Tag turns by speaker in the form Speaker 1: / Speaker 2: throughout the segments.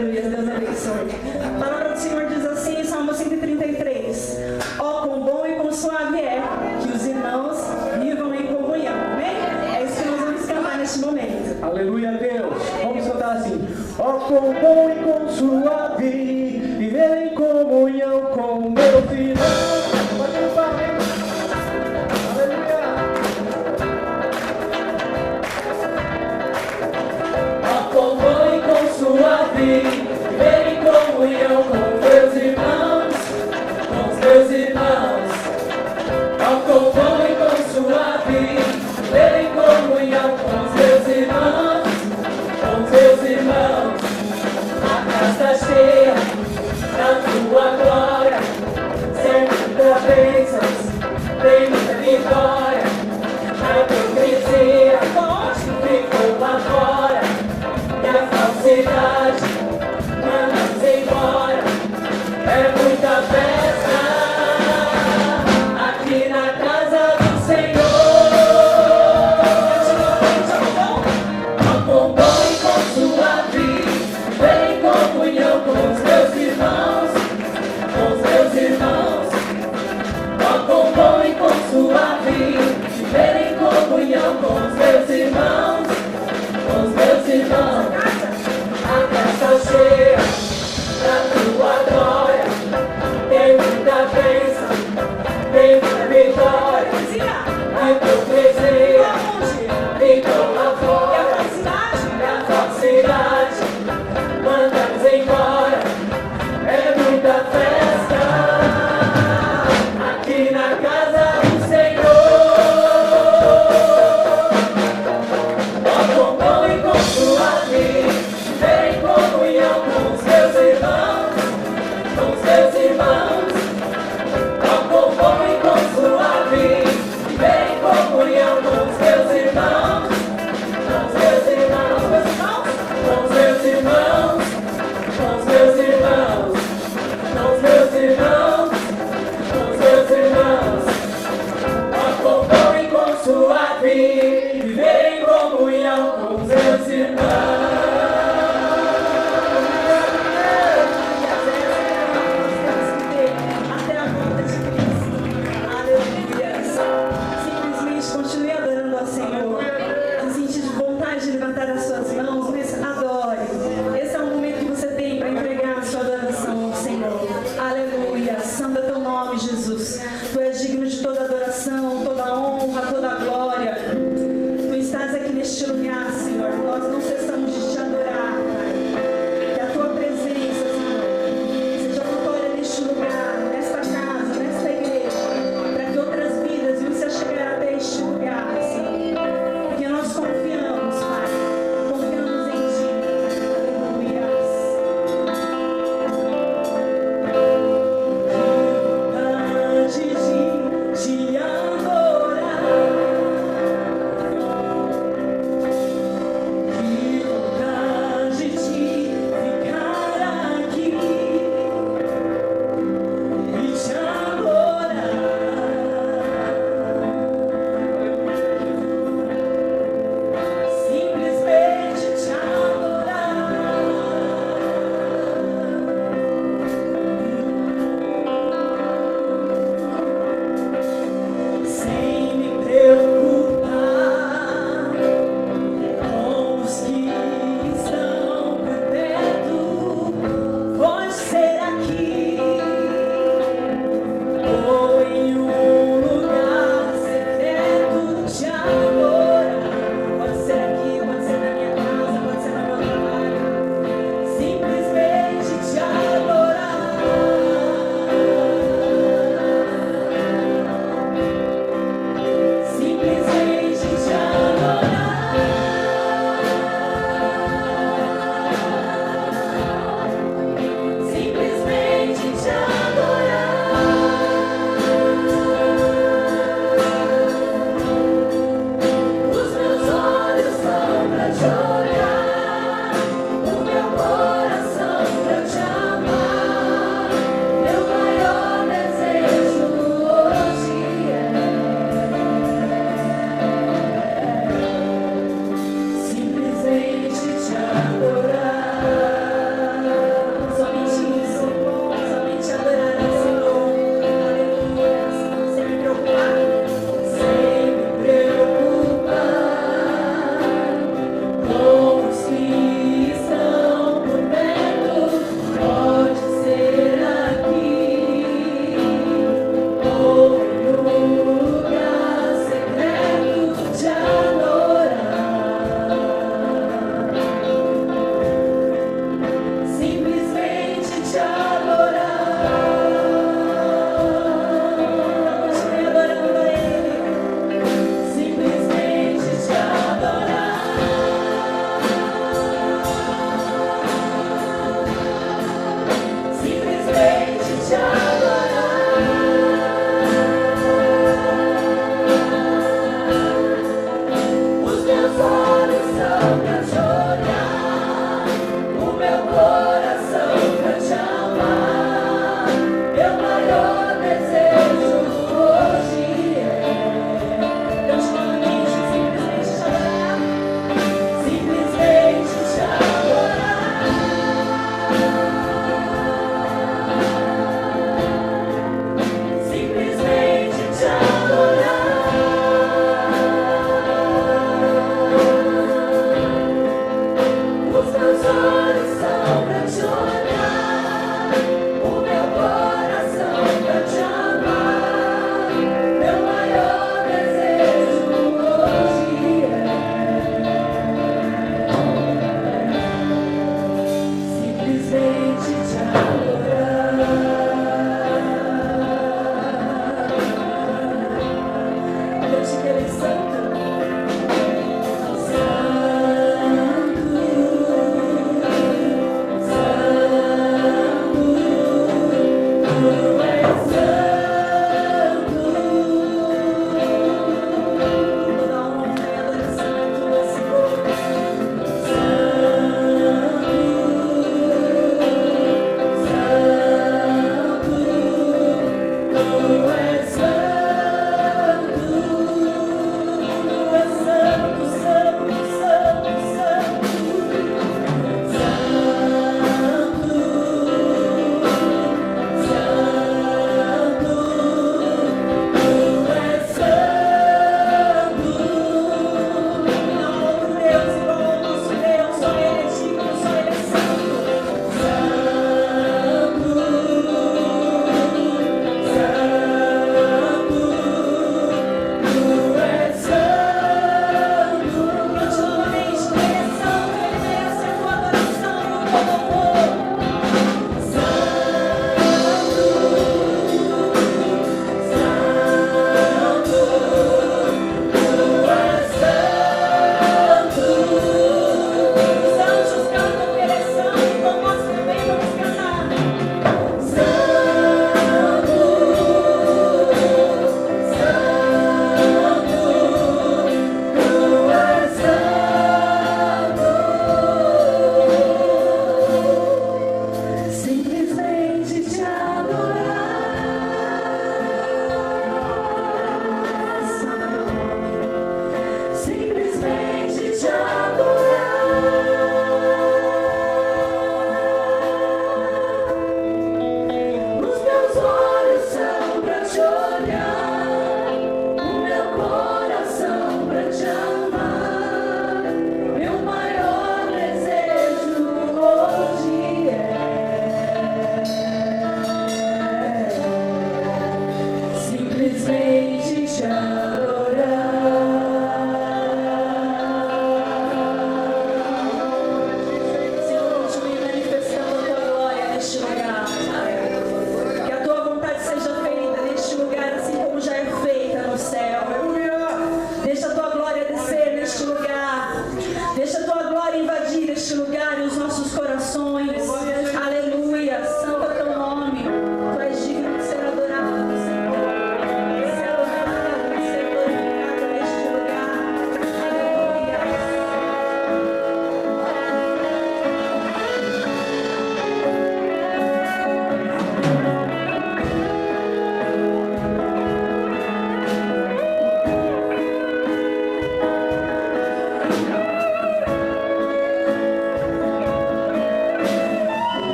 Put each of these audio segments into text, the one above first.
Speaker 1: Aleluia, Deus abençoe. A palavra do Senhor diz assim, Salmo 133. Ó, quão bom e quão suave é que os irmãos vivam em comunhão. Amém? É isso que nós vamos cantar neste momento.
Speaker 2: Aleluia, Deus. Vamos cantar assim. Ó, quão bom e quão suave viver em comunhão com meus irmãos. Pode cantar, hein? Aleluia. Ó, quão bom e quão suave viver em comunhão com meus irmãos. Com os meus irmãos. Ó, quão bom e quão suave viver em comunhão com os meus irmãos. Com os meus irmãos. A casa está cheia da tua glória, sem muitas bênçãos, tem muita vitória. A hipocrisia ficou lá fora, e a falsidade mandamos embora. É muita festa aqui na casa do Senhor. Ó, quão bom e quão suave viver em comunhão com os meus irmãos, com os meus irmãos. Ó, quão bom e quão suave viver em comunhão com os meus irmãos, com os meus irmãos. A casa cheia da tua glória, tem muita bênção, tem muita vitória. A hipocrisia ficou lá fora, e a falsidade mandamos embora. É muita festa aqui na casa do Senhor.
Speaker 1: simplesmente te adorar. Eu te quero santo.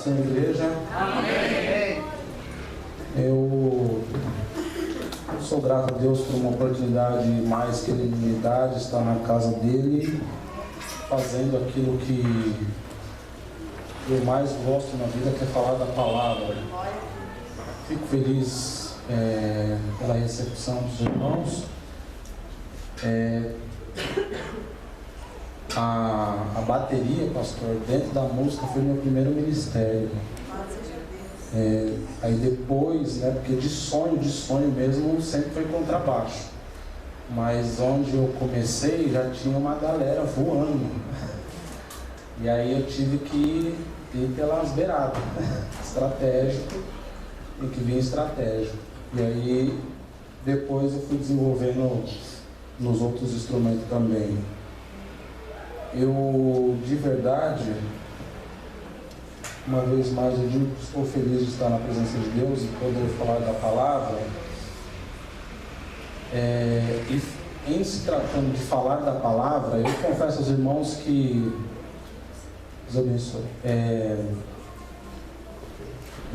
Speaker 3: Igreja. Eu sou grato a Deus por uma oportunidade mais que Ele me dá de estar na casa dEle, fazendo aquilo que eu mais gosto na vida, que é falar da palavra. Fico feliz pela recepção dos irmãos. A bateria, pastor, dentro da música foi meu primeiro ministério. Aí depois, porque de sonho mesmo, sempre foi contrabaixo. Mas onde eu comecei já tinha uma galera voando. E aí eu tive que ir pelas beiradas. Estratégico, tem que vir estratégico. E aí depois eu fui desenvolvendo nos outros instrumentos também. Eu, de verdade, uma vez mais eu digo que estou feliz de estar na presença de Deus e poder falar da palavra. E em se tratando de falar da palavra, eu confesso aos irmãos que, Deus abençoe,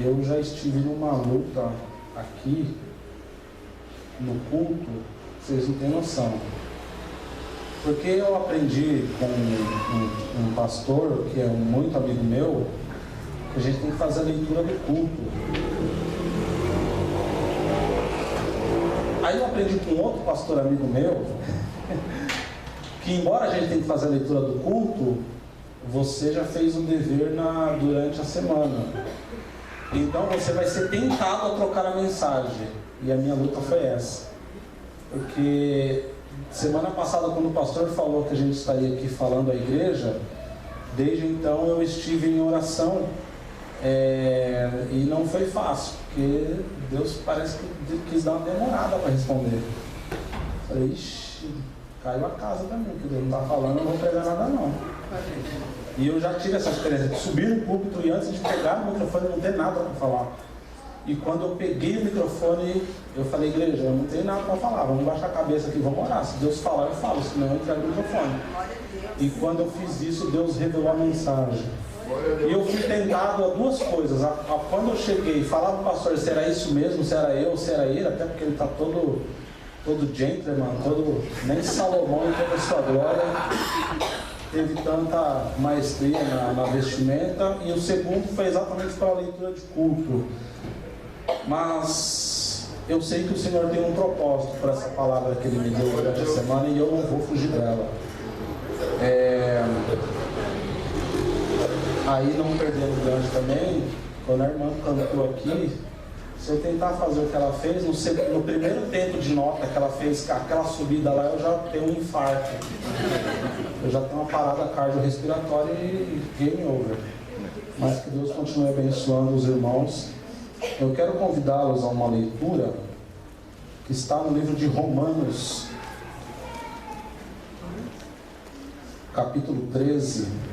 Speaker 3: eu já estive numa luta aqui no culto, vocês não têm noção. Porque eu aprendi com um pastor, que é muito amigo meu, que a gente tem que fazer a leitura do culto. Aí eu aprendi com outro pastor amigo meu, que embora a gente tenha que fazer a leitura do culto, você já fez o dever durante a semana. Então você vai ser tentado a trocar a mensagem. E a minha luta foi essa. Porque semana passada, quando o pastor falou que a gente estaria aqui falando à igreja, desde então eu estive em oração, e não foi fácil, porque Deus parece que quis dar uma demorada para responder. Falei, ixi, caiu a casa também, porque Deus não está falando, eu não vou pregar nada não. E eu já tive essa experiência de subir no púlpito e antes de pegar o microfone não ter nada para falar. E quando eu peguei o microfone, eu falei, igreja, eu não tenho nada para falar, vamos baixar a cabeça aqui, vamos orar. Se Deus falar, eu falo, senão eu entrego o microfone. E quando eu fiz isso, Deus revelou a mensagem. E eu fui tentado a duas coisas. Quando eu cheguei, falava para o pastor se era isso mesmo, se era eu, se era ele, até porque ele está todo todo gentleman, nem Salomão em toda a sua glória teve tanta maestria na vestimenta. E o segundo foi exatamente para a leitura de culto. Mas eu sei que o Senhor tem um propósito para essa palavra que Ele me deu durante a semana e eu não vou fugir dela. Aí, não perdendo o gancho também, quando a irmã cantou aqui, se eu tentar fazer o que ela fez, no primeiro tempo de nota que ela fez, aquela subida lá, eu já tenho um infarto. Eu já tenho uma parada cardiorrespiratória e game over. Mas que Deus continue abençoando os irmãos. Eu quero convidá-los a uma leitura que está no livro de Romanos, capítulo 13.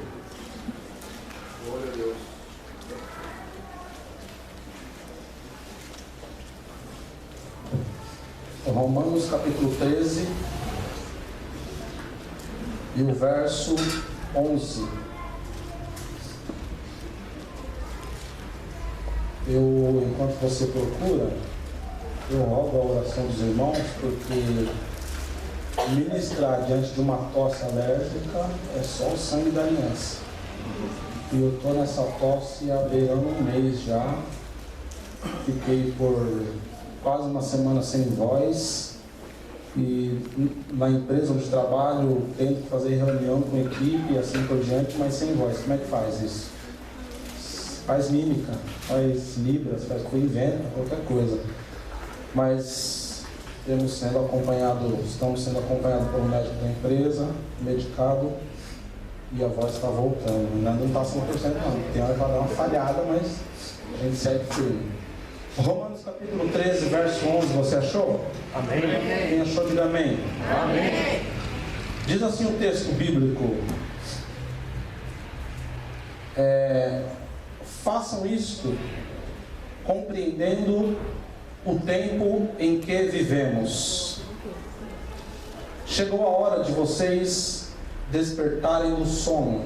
Speaker 3: Romanos capítulo 13 e o verso 11. Enquanto você procura, eu rogo a oração dos irmãos, porque ministrar diante de uma tosse alérgica é só o sangue da aliança. E eu estou nessa tosse há beirando um mês já. Fiquei por quase uma semana sem voz. E na empresa onde trabalho, tento fazer reunião com a equipe e assim por diante, mas sem voz. Como é que faz isso? Faz mímica, faz libras, inventa, qualquer coisa. Mas estamos sendo acompanhados pelo médico da empresa, medicado, e a voz está voltando. Ainda não está 100% não, tem hora que vai dar uma falhada, mas a gente segue firme. Romanos capítulo 13, verso 11, você achou?
Speaker 2: Amém.
Speaker 3: Quem achou, diga amém.
Speaker 2: Amém.
Speaker 3: Diz assim o texto bíblico: façam isto compreendendo o tempo em que vivemos. Chegou a hora de vocês despertarem do sono,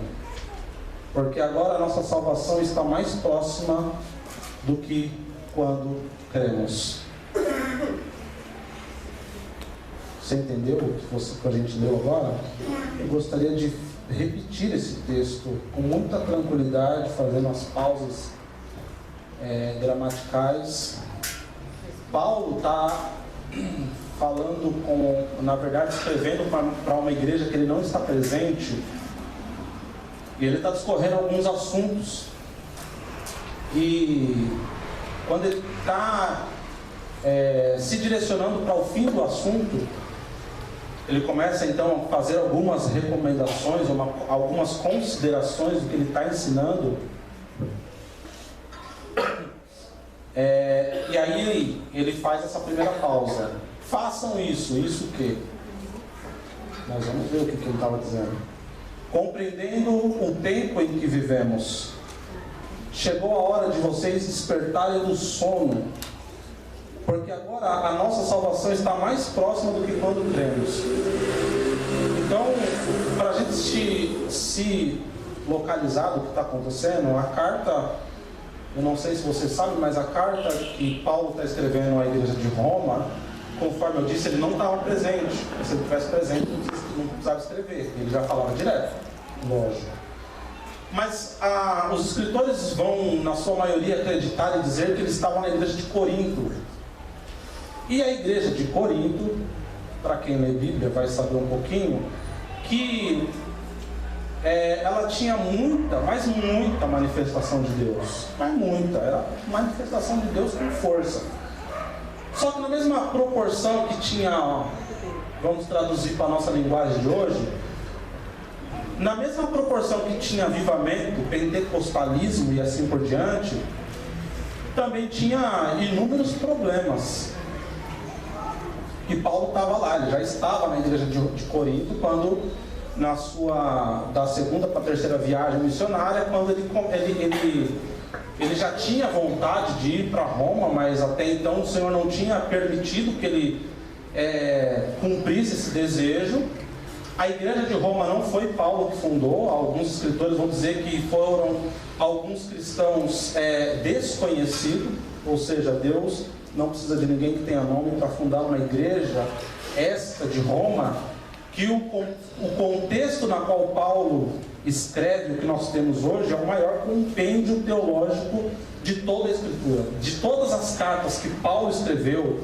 Speaker 3: porque agora a nossa salvação está mais próxima do que quando cremos. Você entendeu o que a gente leu agora? Eu gostaria de repetir esse texto com muita tranquilidade, fazendo as pausas gramaticais. Paulo está falando na verdade, escrevendo para uma igreja que ele não está presente, e ele está discorrendo alguns assuntos. E quando ele está se direcionando para o fim do assunto, ele começa então a fazer algumas recomendações, algumas considerações do que ele está ensinando. E aí ele faz essa primeira pausa. Façam isso o quê? Nós vamos ver o que ele estava dizendo. Compreendendo o tempo em que vivemos, chegou a hora de vocês despertarem do sono, porque agora a nossa salvação está mais próxima do que quando cremos. Então, para a gente se localizar do que está acontecendo, a carta, eu não sei se você sabe, mas a carta que Paulo está escrevendo à igreja de Roma, conforme eu disse, ele não estava presente. Se ele estivesse presente, não precisava escrever, ele já falava direto, lógico. Mas os escritores vão, na sua maioria, acreditar e dizer que eles estavam na igreja de Corinto. E a igreja de Corinto, para quem lê Bíblia vai saber um pouquinho, que ela tinha muita manifestação de Deus. Mas muita, era manifestação de Deus com força. Só que na mesma proporção que tinha, vamos traduzir para a nossa linguagem de hoje, na mesma proporção que tinha avivamento, pentecostalismo e assim por diante, também tinha inúmeros problemas. E Paulo estava lá, ele já estava na igreja de Corinto quando, da segunda para a terceira viagem missionária, quando ele já tinha vontade de ir para Roma, mas até então o Senhor não tinha permitido que ele cumprisse esse desejo. A igreja de Roma não foi Paulo que fundou, alguns escritores vão dizer que foram alguns cristãos desconhecidos, ou seja, Deus não precisa de ninguém que tenha nome para fundar uma igreja, esta de Roma, que o contexto na qual Paulo escreve o que nós temos hoje é o maior compêndio teológico de toda a Escritura. De todas as cartas que Paulo escreveu,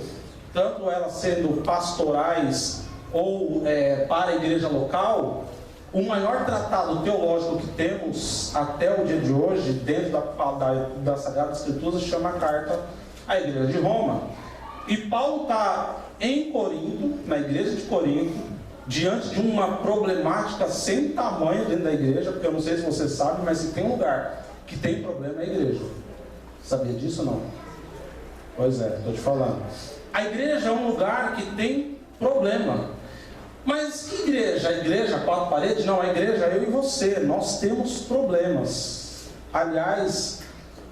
Speaker 3: tanto elas sendo pastorais ou para a igreja local, o maior tratado teológico que temos até o dia de hoje, dentro da Sagrada Escritura, se chama a Carta à Igreja de Roma. E Paulo está em Corinto, na igreja de Corinto, diante de uma problemática sem tamanho dentro da igreja, porque eu não sei se você sabe, mas se tem um lugar que tem problema é a igreja. Sabia disso ou não? Pois é, estou te falando. A igreja é um lugar que tem problema. Mas que igreja? A igreja, quatro paredes? Não, a igreja é eu e você. Nós temos problemas. Aliás,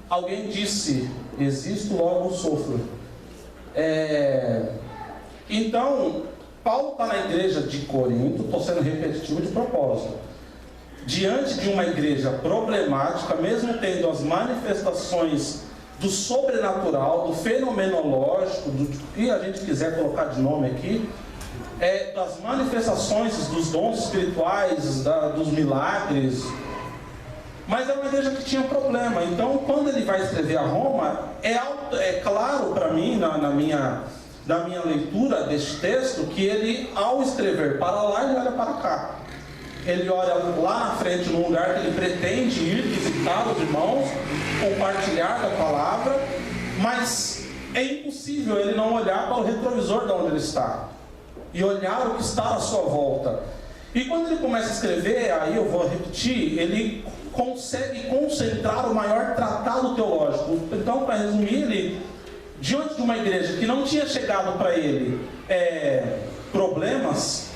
Speaker 3: alguém disse, existo, logo sofro. Então, Paulo está na igreja de Corinto, estou sendo repetitivo de propósito. Diante de uma igreja problemática, mesmo tendo as manifestações do sobrenatural, do fenomenológico, do que a gente quiser colocar de nome aqui, das manifestações dos dons espirituais, dos milagres, mas é uma igreja que tinha problema. Então, quando ele vai escrever a Roma, é claro para mim, na minha leitura deste texto, que ele, ao escrever para lá, ele olha para cá. Ele olha lá na frente, num lugar que ele pretende ir visitar os irmãos, compartilhar da palavra, mas é impossível ele não olhar para o retrovisor de onde ele está e olhar o que está à sua volta. E quando ele começa a escrever, aí eu vou repetir, ele consegue concentrar o maior tratado teológico. Então, para resumir, ele, diante de uma igreja que não tinha chegado para ele problemas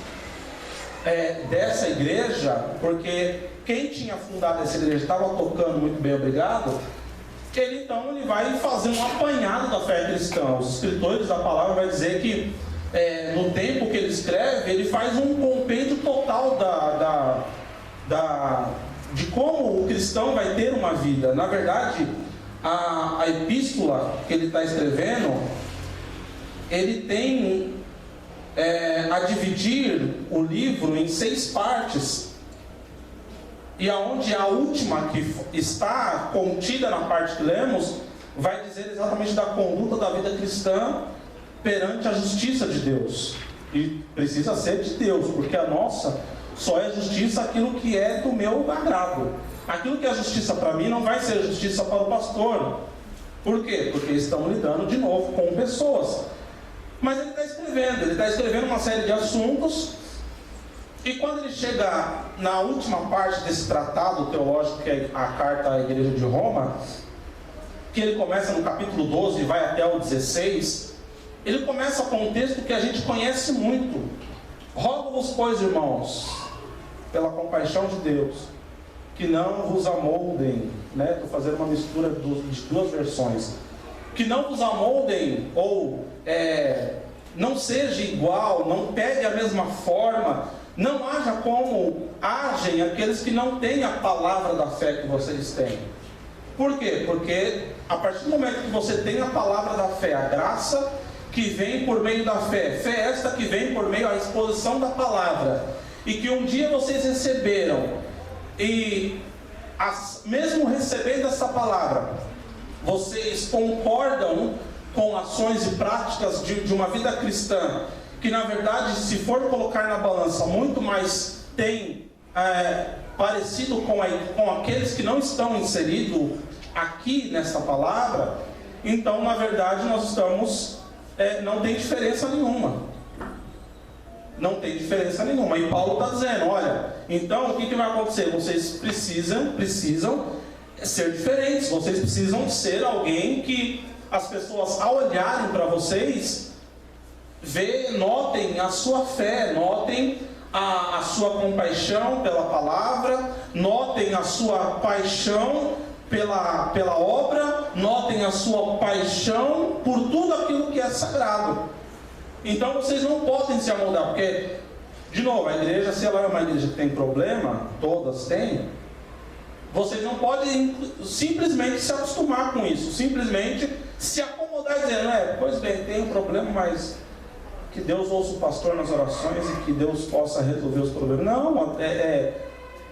Speaker 3: dessa igreja, porque quem tinha fundado essa igreja estava tocando muito bem, obrigado, ele vai fazer um apanhado da fé cristã. Os escritores da palavra vai dizer que no tempo que ele escreve, ele faz um compêndio total de como o cristão vai ter uma vida. Na verdade, a epístola que ele está escrevendo, ele tem a dividir o livro em 6 partes, e aonde a última que está contida na parte que lemos vai dizer exatamente da conduta da vida cristã perante a justiça de Deus. E precisa ser de Deus, porque a nossa só é justiça aquilo que é do meu agrado. Aquilo que é justiça para mim não vai ser justiça para o pastor. Por quê? Porque estão lidando de novo com pessoas. Mas ele está escrevendo uma série de assuntos, e quando ele chega na última parte desse tratado teológico, que é a carta à igreja de Roma, que ele começa no capítulo 12 e vai até o 16, ele começa com um texto que a gente conhece muito. Rogo-vos, pois, irmãos, pela compaixão de Deus, que não vos amoldem, estou fazendo uma mistura de 2 versões, que não vos amoldem, ou não seja igual, não pegue a mesma forma, não haja como agem aqueles que não têm a palavra da fé que vocês têm. Por quê? Porque a partir do momento que você tem a palavra da fé, a graça que vem por meio da fé esta que vem por meio da exposição da palavra, e que um dia vocês receberam, e mesmo recebendo essa palavra, vocês concordam com ações e práticas de uma vida cristã, que na verdade, se for colocar na balança, muito mais tem parecido com aqueles que não estão inseridos aqui nessa palavra, então na verdade nós estamos, não tem diferença nenhuma. Não tem diferença nenhuma. E Paulo está dizendo, olha, então o que vai acontecer? Vocês precisam ser diferentes, vocês precisam ser alguém que as pessoas, ao olharem para vocês, notem a sua fé, notem a sua compaixão pela palavra, notem a sua paixão pela obra, notem a sua paixão por tudo aquilo que é sagrado. Então vocês não podem se amoldar, porque, de novo, a igreja, se ela é uma igreja que tem problema, todas têm, vocês não podem simplesmente se acostumar com isso, simplesmente se acomodar moldar dizendo, pois bem, tem um problema, mas que Deus ouça o pastor nas orações e que Deus possa resolver os problemas. Não,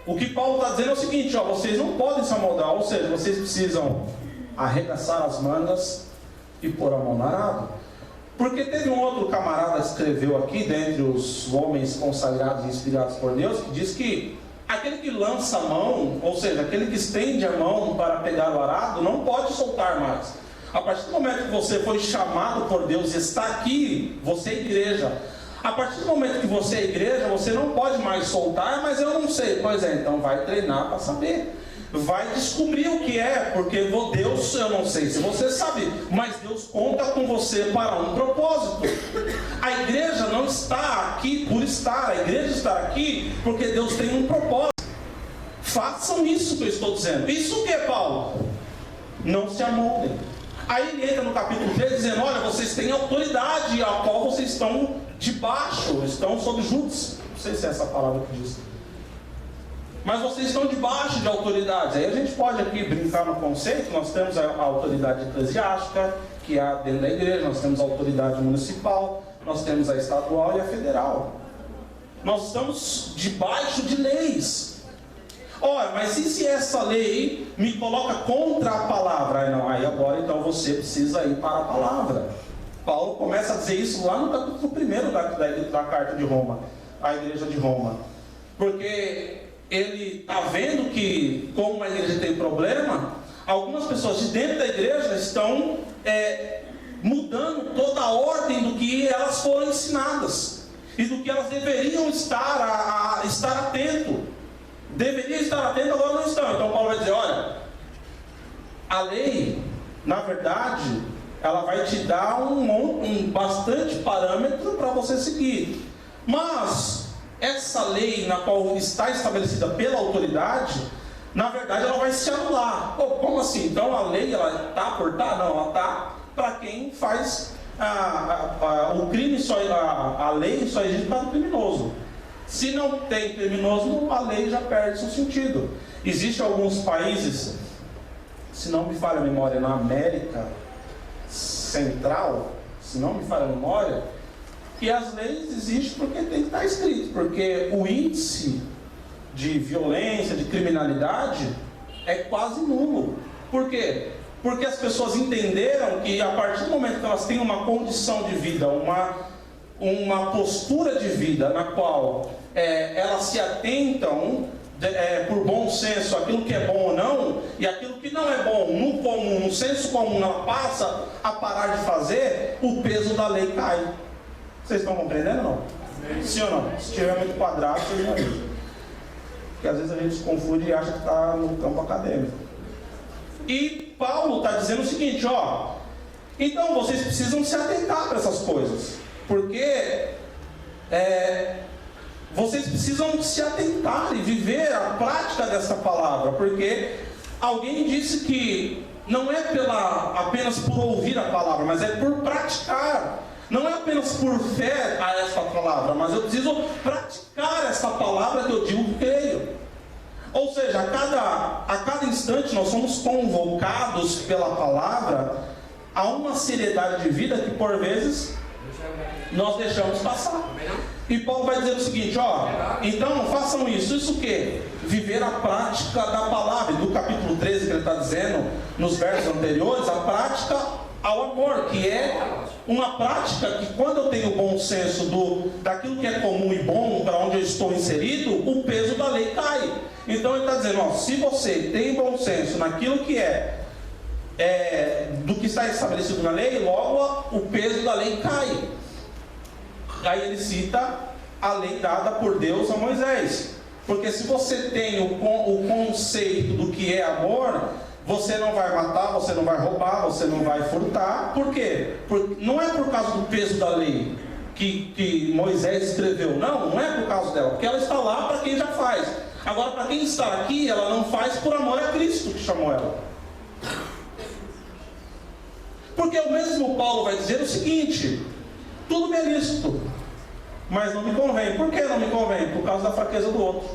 Speaker 3: o que Paulo está dizendo é o seguinte, vocês não podem se amoldar, ou seja, vocês precisam arregaçar as mangas e pôr a mão no arado. Porque teve um outro camarada que escreveu aqui, dentre os homens consagrados e inspirados por Deus, que diz que aquele que lança a mão, ou seja, aquele que estende a mão para pegar o arado, não pode soltar mais. A partir do momento que você foi chamado por Deus e está aqui, você é igreja. A partir do momento que você é igreja, você não pode mais soltar, mas eu não sei. Pois é, então vai treinar para saber. Vai descobrir o que é, porque Deus, eu não sei se você sabe, mas Deus conta com você para um propósito. A igreja não está aqui por estar, a igreja está aqui porque Deus tem um propósito. Façam isso que eu estou dizendo. Isso o que é, Paulo? Não se amoldem. Aí ele entra no capítulo 3 dizendo, olha, vocês têm autoridade a qual vocês estão debaixo, estão sob júdice. Não sei se é essa palavra que diz. Mas vocês estão debaixo de autoridades. Aí a gente pode aqui brincar no conceito. Nós temos a autoridade eclesiástica, que é dentro da igreja. Nós temos a autoridade municipal. Nós temos a estadual e a federal. Nós estamos debaixo de leis. Ora, mas e se essa lei me coloca contra a palavra? Aí agora então você precisa ir para a palavra. Paulo começa a dizer isso lá no capítulo 1 da carta de Roma, a igreja de Roma. Porque ele está vendo que, como a igreja tem problema, algumas pessoas de dentro da igreja estão mudando toda a ordem do que elas foram ensinadas e do que elas deveriam estar atento. Deveriam estar atento, agora não estão. Então Paulo vai dizer, olha, a lei, na verdade, ela vai te dar um bastante parâmetro para você seguir. Mas essa lei na qual está estabelecida pela autoridade, na verdade ela vai se anular. Como assim? Então a lei ela está por estar? Não, ela está para quem faz o crime, a lei só existe para o criminoso. Se não tem criminoso, a lei já perde seu sentido. Existem alguns países, se não me falha a memória, na América Central, se não me falha a memória, que as leis existem porque tem que estar escrito, porque o índice de violência, de criminalidade é quase nulo. Por quê? Porque as pessoas entenderam que a partir do momento que elas têm uma condição de vida, uma postura de vida na qual elas se atentam por bom senso aquilo que é bom ou não, e aquilo que não é bom, no comum, no senso comum, ela passa a parar de fazer, o peso da lei cai. Vocês estão compreendendo ou não? Sim ou não? Se tiver muito quadrado, vocês não viram. Porque às vezes a gente se confunde e acha que está no campo acadêmico. E Paulo está dizendo o seguinte, então vocês precisam se atentar para essas coisas. Porque vocês precisam se atentar e viver a prática dessa palavra. Porque alguém disse que não é apenas por ouvir a palavra, mas é por praticar. Não é apenas por fé a essa palavra, mas eu preciso praticar essa palavra que eu digo que creio. Ou seja, a cada instante nós somos convocados pela palavra a uma seriedade de vida que por vezes nós deixamos passar. E Paulo vai dizer o seguinte, então façam isso. Isso o quê? Viver a prática da palavra. Do capítulo 13 que ele está dizendo, nos versos anteriores, a prática ao amor, que é uma prática que quando eu tenho bom senso daquilo que é comum e bom, para onde eu estou inserido, o peso da lei cai. Então ele está dizendo, se você tem bom senso naquilo que do que está estabelecido na lei, logo o peso da lei cai. Aí ele cita a lei dada por Deus a Moisés. Porque se você tem o conceito do que é amor, você não vai matar, você não vai roubar, você não vai furtar. Por quê? Não é por causa do peso da lei que Moisés escreveu. Não é por causa dela. Porque ela está lá para quem já faz. Agora, para quem está aqui, ela não faz por amor a Cristo que chamou ela. Porque o mesmo Paulo vai dizer o seguinte: tudo me é lícito, mas não me convém. Por que não me convém? Por causa da fraqueza do outro.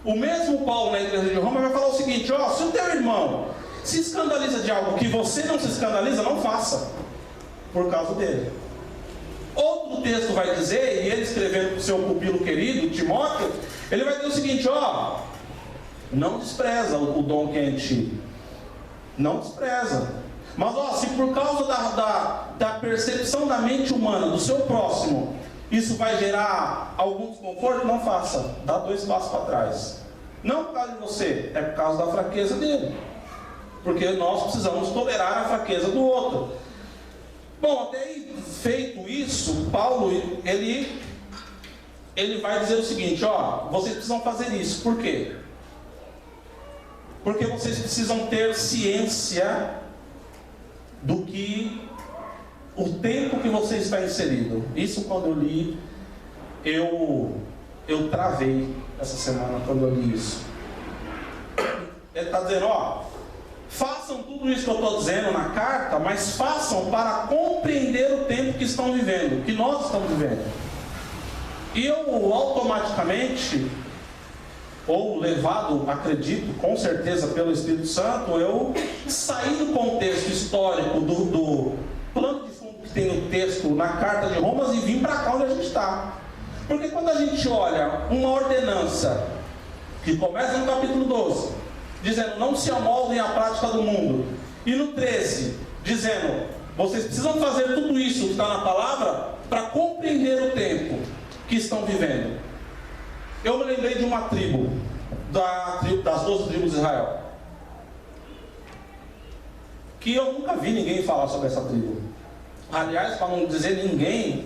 Speaker 3: O mesmo Paulo na igreja de Roma vai falar o seguinte: se o teu irmão Se escandaliza de algo que você não se escandaliza, não faça, por causa dele. Outro texto vai dizer, e ele escrevendo para o seu pupilo querido, Timóteo, ele vai dizer o seguinte, ó, não despreza o dom que é em ti. Não despreza. Mas ó, se por causa da percepção da mente humana, do seu próximo, isso vai gerar algum desconforto, não faça. Dá 2 passos para trás. Não por causa de você, é por causa da fraqueza dele. Porque nós precisamos tolerar a fraqueza do outro. Bom, até aí, feito isso, Paulo, ele vai dizer o seguinte, ó, vocês precisam fazer isso. Por quê? Porque vocês precisam ter ciência do que o tempo que você está inserido. Isso quando eu li, eu travei essa semana quando eu li isso. Ele está dizendo, ó, façam tudo isso que eu estou dizendo na carta, mas façam para compreender o tempo que estão vivendo, que nós estamos vivendo. E eu automaticamente, ou levado, acredito, com certeza pelo Espírito Santo, eu saí do contexto histórico do plano de fundo que tem no texto, na carta de Romanos, e vim para cá onde a gente está. Porque quando a gente olha uma ordenança, que começa no capítulo 12, dizendo, não se amoldem à prática do mundo, e no 13, dizendo, vocês precisam fazer tudo isso que está na palavra, para compreender o tempo que estão vivendo. Eu me lembrei de uma tribo, das 12 tribos de Israel, que eu nunca vi ninguém falar sobre essa tribo. Aliás, para não dizer ninguém,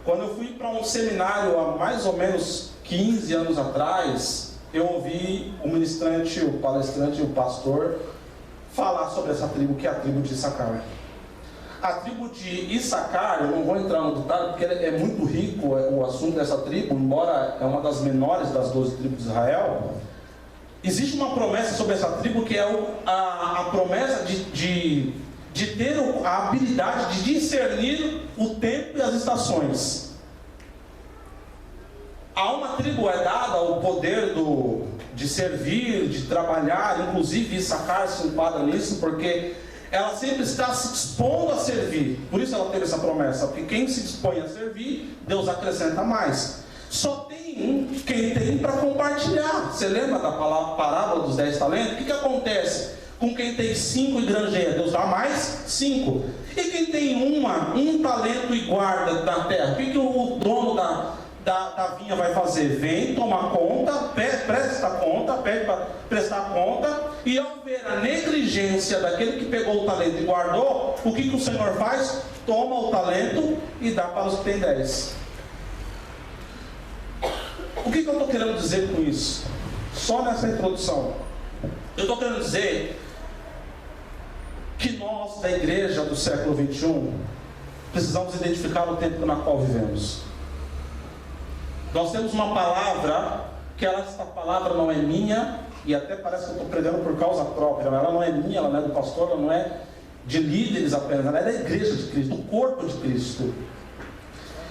Speaker 3: quando eu fui para um seminário há mais ou menos 15 anos atrás, eu ouvi o ministrante, o palestrante e o pastor falar sobre essa tribo, que é a tribo de Issacar. A tribo de Issacar, eu não vou entrar no detalhe, porque é muito rico o assunto dessa tribo, embora é uma das menores das 12 tribos de Israel. Existe uma promessa sobre essa tribo, que é a promessa de ter a habilidade de discernir o tempo e as estações. A uma tribo é dada o poder de servir, de trabalhar, inclusive Issacar se enquadra nisso, porque ela sempre está se dispondo a servir. Por isso ela teve essa promessa, porque quem se dispõe a servir, Deus acrescenta mais. Só tem quem tem para compartilhar. Você lembra da parábola dos 10 talentos? O que acontece com quem tem 5 e granjeia? Deus dá mais 5. E quem tem um talento e guarda na terra? O que o dono da vinha vai fazer? Vem tomar conta, presta conta, pede para prestar conta, e ao ver a negligência daquele que pegou o talento e guardou, o que o Senhor faz? Toma o talento e dá para os que têm 10. O que eu estou querendo dizer com isso? Só nessa introdução, eu estou querendo dizer que nós, da igreja do século 21, precisamos identificar o tempo na qual vivemos. Nós temos uma palavra, que essa palavra não é minha, e até parece que eu estou pregando por causa própria. Ela não é minha, ela não é do pastor, ela não é de líderes apenas, ela é da igreja de Cristo, do corpo de Cristo.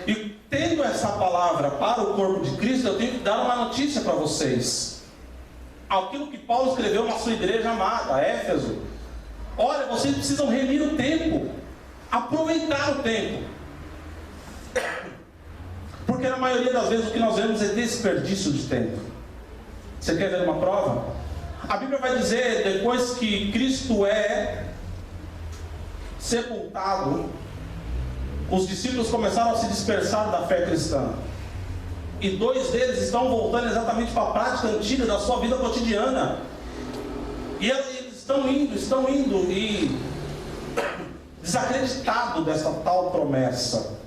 Speaker 3: E tendo essa palavra para o corpo de Cristo, eu tenho que dar uma notícia para vocês. Aquilo que Paulo escreveu na sua igreja amada, Éfeso. Olha, vocês precisam remir o tempo, aproveitar o tempo. Porque na maioria das vezes o que nós vemos é desperdício de tempo. Você quer ver uma prova? A Bíblia vai dizer, depois que Cristo é sepultado, os discípulos começaram a se dispersar da fé cristã. E 2 deles estão voltando exatamente para a prática antiga da sua vida cotidiana. E eles estão indo e desacreditados dessa tal promessa.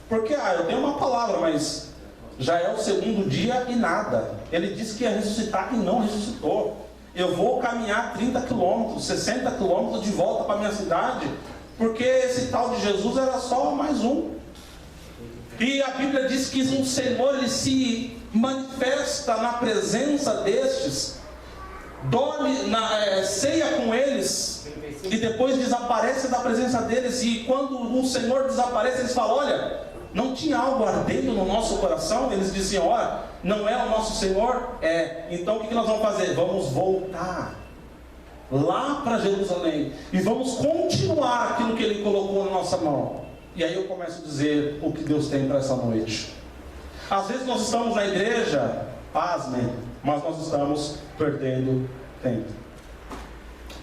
Speaker 3: Porque, eu tenho uma palavra, mas já é o 2º dia e nada. Ele disse que ia ressuscitar e não ressuscitou. Eu vou caminhar 30 quilômetros, 60 quilômetros de volta para a minha cidade, porque esse tal de Jesus era só mais um. E a Bíblia diz que o Senhor, ele se manifesta na presença destes, dorme, ceia com eles, e depois desaparece da presença deles. E quando o Senhor desaparece, eles falam, olha, não tinha algo ardendo no nosso coração? Eles diziam, olha, não é o nosso Senhor? Então o que nós vamos fazer? Vamos voltar. lá para Jerusalém e vamos continuar aquilo que Ele colocou na nossa mão. E aí eu começo a dizer o que Deus tem para essa noite. Às vezes nós estamos na igreja, pasmem, mas nós estamos perdendo tempo.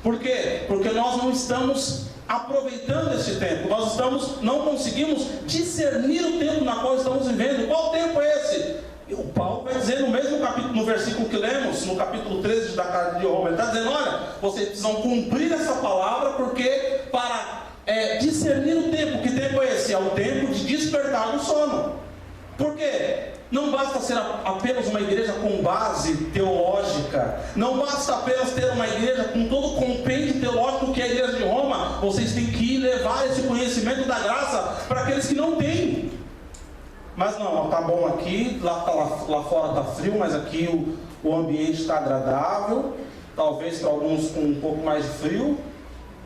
Speaker 3: Por quê? Porque nós não estamos aproveitando esse tempo. Nós não conseguimos discernir o tempo na qual estamos vivendo. Qual tempo é esse? O Paulo vai dizer no mesmo capítulo, no versículo que lemos, no capítulo 13 da carta de Roma, ele está dizendo, olha, vocês precisam cumprir essa palavra, porque para discernir o tempo, que tempo é esse? É o tempo de despertar do sono. Por quê? Não basta ser apenas uma igreja com base teológica, não basta apenas ter uma igreja com todo o compêndio teológico que é a igreja de Roma. Vocês têm que levar esse conhecimento da graça para aqueles que não têm. Mas não, está bom aqui, lá fora está frio, mas aqui o ambiente está agradável, talvez para alguns com um pouco mais de frio,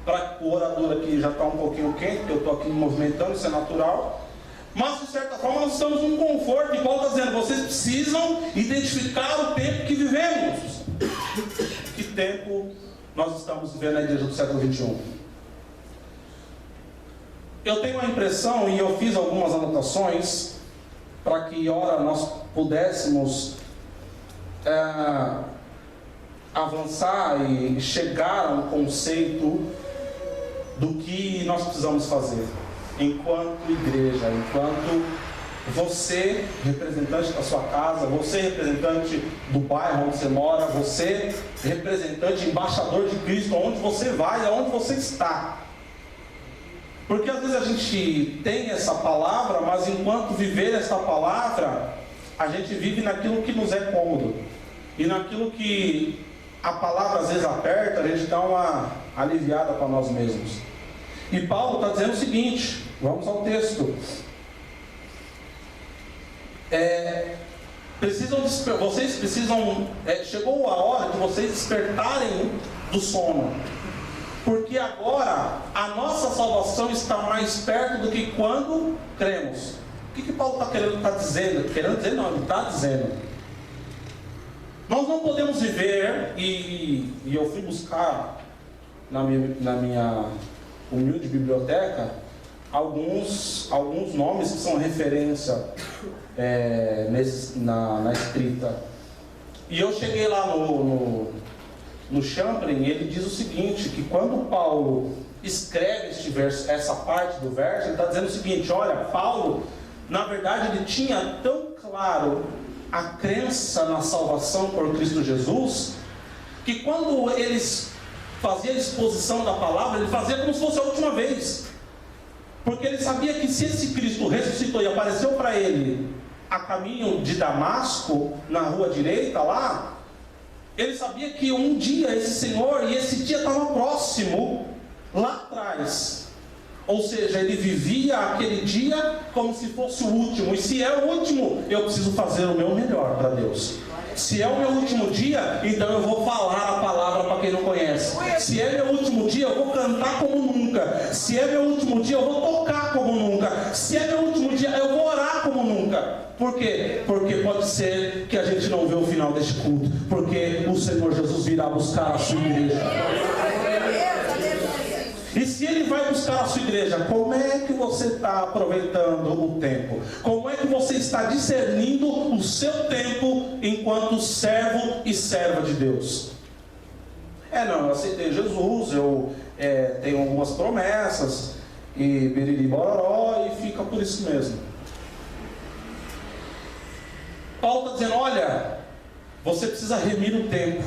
Speaker 3: para o orador aqui já está um pouquinho quente, porque eu estou aqui me movimentando, isso é natural. Mas de certa forma nós estamos num conforto, e Paulo está dizendo, vocês precisam identificar o tempo que vivemos. Que tempo nós estamos vivendo na igreja do século XXI? Eu tenho a impressão, e eu fiz algumas anotações, para que ora nós pudéssemos avançar e chegar a um conceito do que nós precisamos fazer enquanto igreja, enquanto você, representante da sua casa, você, representante do bairro onde você mora, você, representante, embaixador de Cristo, aonde você vai, aonde você está. Porque às vezes a gente tem essa palavra, mas enquanto viver essa palavra, a gente vive naquilo que nos é cômodo. E naquilo que a palavra às vezes aperta, a gente dá uma aliviada para nós mesmos. E Paulo está dizendo o seguinte, vamos ao texto. Vocês precisam, chegou a hora de vocês despertarem do sono. Porque agora a nossa salvação está mais perto do que quando cremos. O que Paulo está dizendo? Querendo dizer não, ele está dizendo. Nós não podemos viver, e eu fui buscar na minha humilde biblioteca alguns nomes que são referência na escrita. E eu cheguei lá no Champlin, ele diz o seguinte, que quando Paulo escreve este verso, essa parte do verso, ele está dizendo o seguinte, olha, Paulo, na verdade, ele tinha tão claro a crença na salvação por Cristo Jesus, que quando eles faziam a exposição da palavra, ele fazia como se fosse a última vez, porque ele sabia que se esse Cristo ressuscitou e apareceu para ele a caminho de Damasco, na rua direita lá, ele sabia que um dia esse Senhor, e esse dia estava próximo, lá atrás. Ou seja, ele vivia aquele dia como se fosse o último. E se é o último, eu preciso fazer o meu melhor para Deus. Se é o meu último dia, então eu vou falar a palavra para quem não conhece. Se é meu último dia, eu vou cantar como nunca. Se é meu último dia, eu vou tocar como nunca. Se é meu último dia, eu vou orar como nunca. Por quê? Porque pode ser que a gente não vê o final deste culto. Porque o Senhor Jesus virá buscar a sua igreja. E se Ele vai buscar a sua igreja, como é que você está aproveitando o tempo? Como é que você está discernindo o seu tempo enquanto servo e serva de Deus? Não, eu aceitei Jesus, eu tenho algumas promessas, e biriri bororó, e fica por isso mesmo. Paulo está dizendo, olha, você precisa remir o tempo.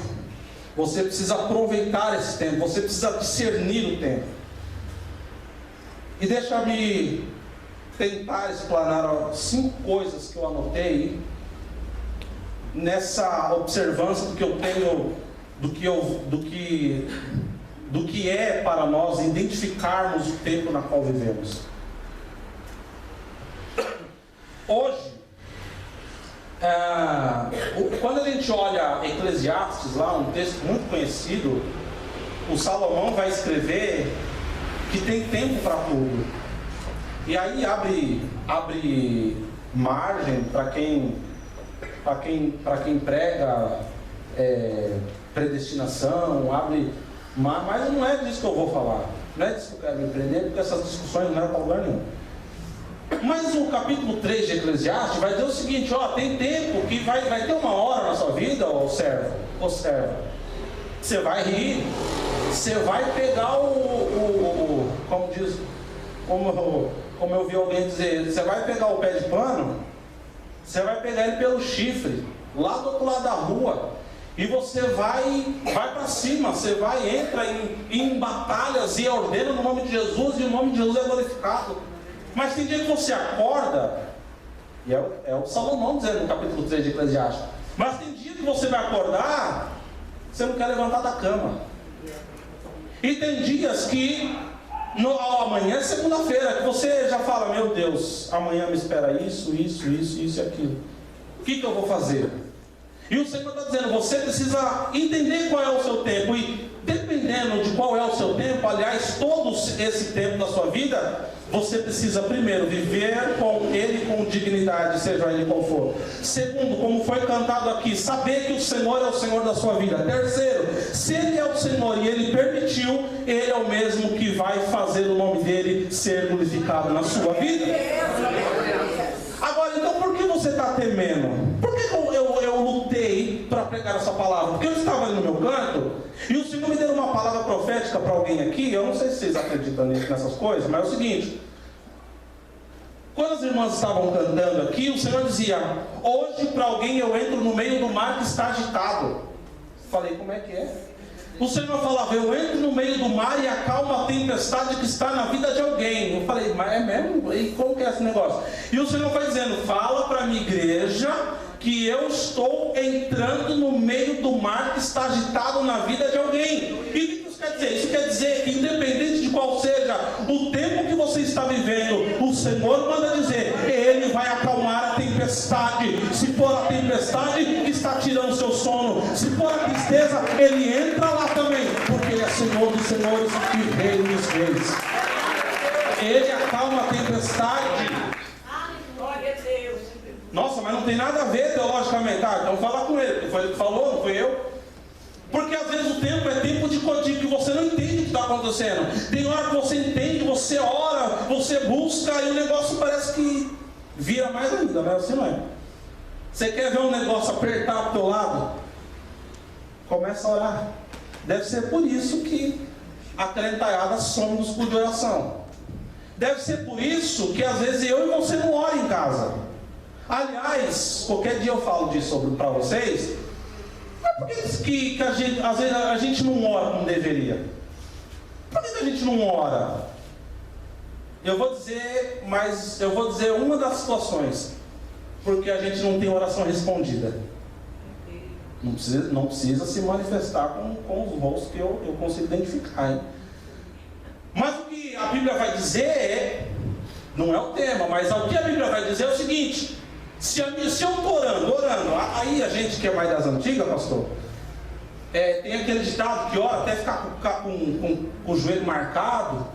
Speaker 3: Você precisa aproveitar esse tempo, você precisa discernir o tempo. E deixa-me tentar explanar 5 coisas que eu anotei nessa observância do que eu tenho, do que é para nós identificarmos o tempo na qual vivemos. Hoje, quando a gente olha Eclesiastes, lá um texto muito conhecido, o Salomão vai escrever que tem tempo para tudo. E aí abre margem para quem prega predestinação, Mas não é disso que eu vou falar. Não é disso que eu quero me prender, porque essas discussões não é para lugar nenhum. Mas o capítulo 3 de Eclesiastes vai dizer o seguinte: ó, tem tempo que vai ter uma hora na sua vida, ó servo, você vai rir, você vai pegar como eu vi alguém dizer, você vai pegar o pé de pano, você vai pegar ele pelo chifre, lá do outro lado da rua, e você vai para cima, você entra em batalhas e ordena no nome de Jesus, e o nome de Jesus é glorificado. Mas tem dia que você acorda, e é o Salomão dizendo no capítulo 3 de Eclesiastes, mas tem dia que você vai acordar, você não quer levantar da cama. E tem dias que amanhã é segunda-feira, que você já fala: meu Deus, amanhã me espera isso e aquilo. O que eu vou fazer? E o Senhor está dizendo: você precisa entender qual é o seu tempo. E dependendo de qual é o seu tempo, aliás, todo esse tempo da sua vida, você precisa primeiro viver com Ele com dignidade, seja Ele qual for. Segundo, como foi cantado aqui, saber que o Senhor é o Senhor da sua vida. Terceiro, se Ele é o Senhor e Ele permitiu, Ele é o mesmo que vai fazer o nome dEle ser glorificado na sua vida. Agora, então, por que você está temendo? Por que eu lutei para pregar essa palavra? Porque eu estava ali no meu canto e o Senhor me deu uma palavra profética para alguém aqui. Eu não sei se vocês acreditam nessas coisas, mas é o seguinte: quando as irmãs estavam cantando aqui, o Senhor dizia: hoje para alguém eu entro no meio do mar que está agitado. Falei: como é que é? O Senhor falava: eu entro no meio do mar e acalmo a tempestade que está na vida de alguém. Eu falei: mas é mesmo? E como que é esse negócio? E o Senhor vai dizendo: fala para a minha igreja que eu estou entrando no meio do mar que está agitado na vida de alguém. E o que isso quer dizer? Isso quer dizer que, independente de qual seja o tempo que você está vivendo, o Senhor manda dizer: Ele vai acalmar a tempestade. Se for a tempestade que está tirando o seu sono, se for a tristeza, Ele entra lá também, porque Ele é Senhor dos senhores e Rei dos reis. Ele acalma a tempestade. Nossa, mas não tem nada a ver teologicamente. Então fala com ele, porque foi ele que falou, não foi eu. Porque às vezes o tempo é tempo de que você não entende o que está acontecendo. Tem hora que você entende, você ora, você busca e o negócio parece que vira mais ainda, né? Assim não é. Você quer ver um negócio apertar para o teu lado? Começa a orar. Deve ser por isso que a crentaiada some dos cultos de oração. Deve ser por isso que às vezes eu e você não oram em casa. Aliás, qualquer dia eu falo disso para vocês. Mas por que às vezes a gente não ora como deveria? Por que a gente não ora? Eu vou dizer uma das situações. Porque a gente não tem oração respondida. Não precisa se manifestar com os rostos que eu consigo identificar, hein? Mas o que a Bíblia vai dizer não é o tema, mas o que a Bíblia vai dizer é o seguinte: se eu estou orando, aí a gente que é mais das antigas, pastor, tem aquele ditado que ora até ficar com o joelho marcado.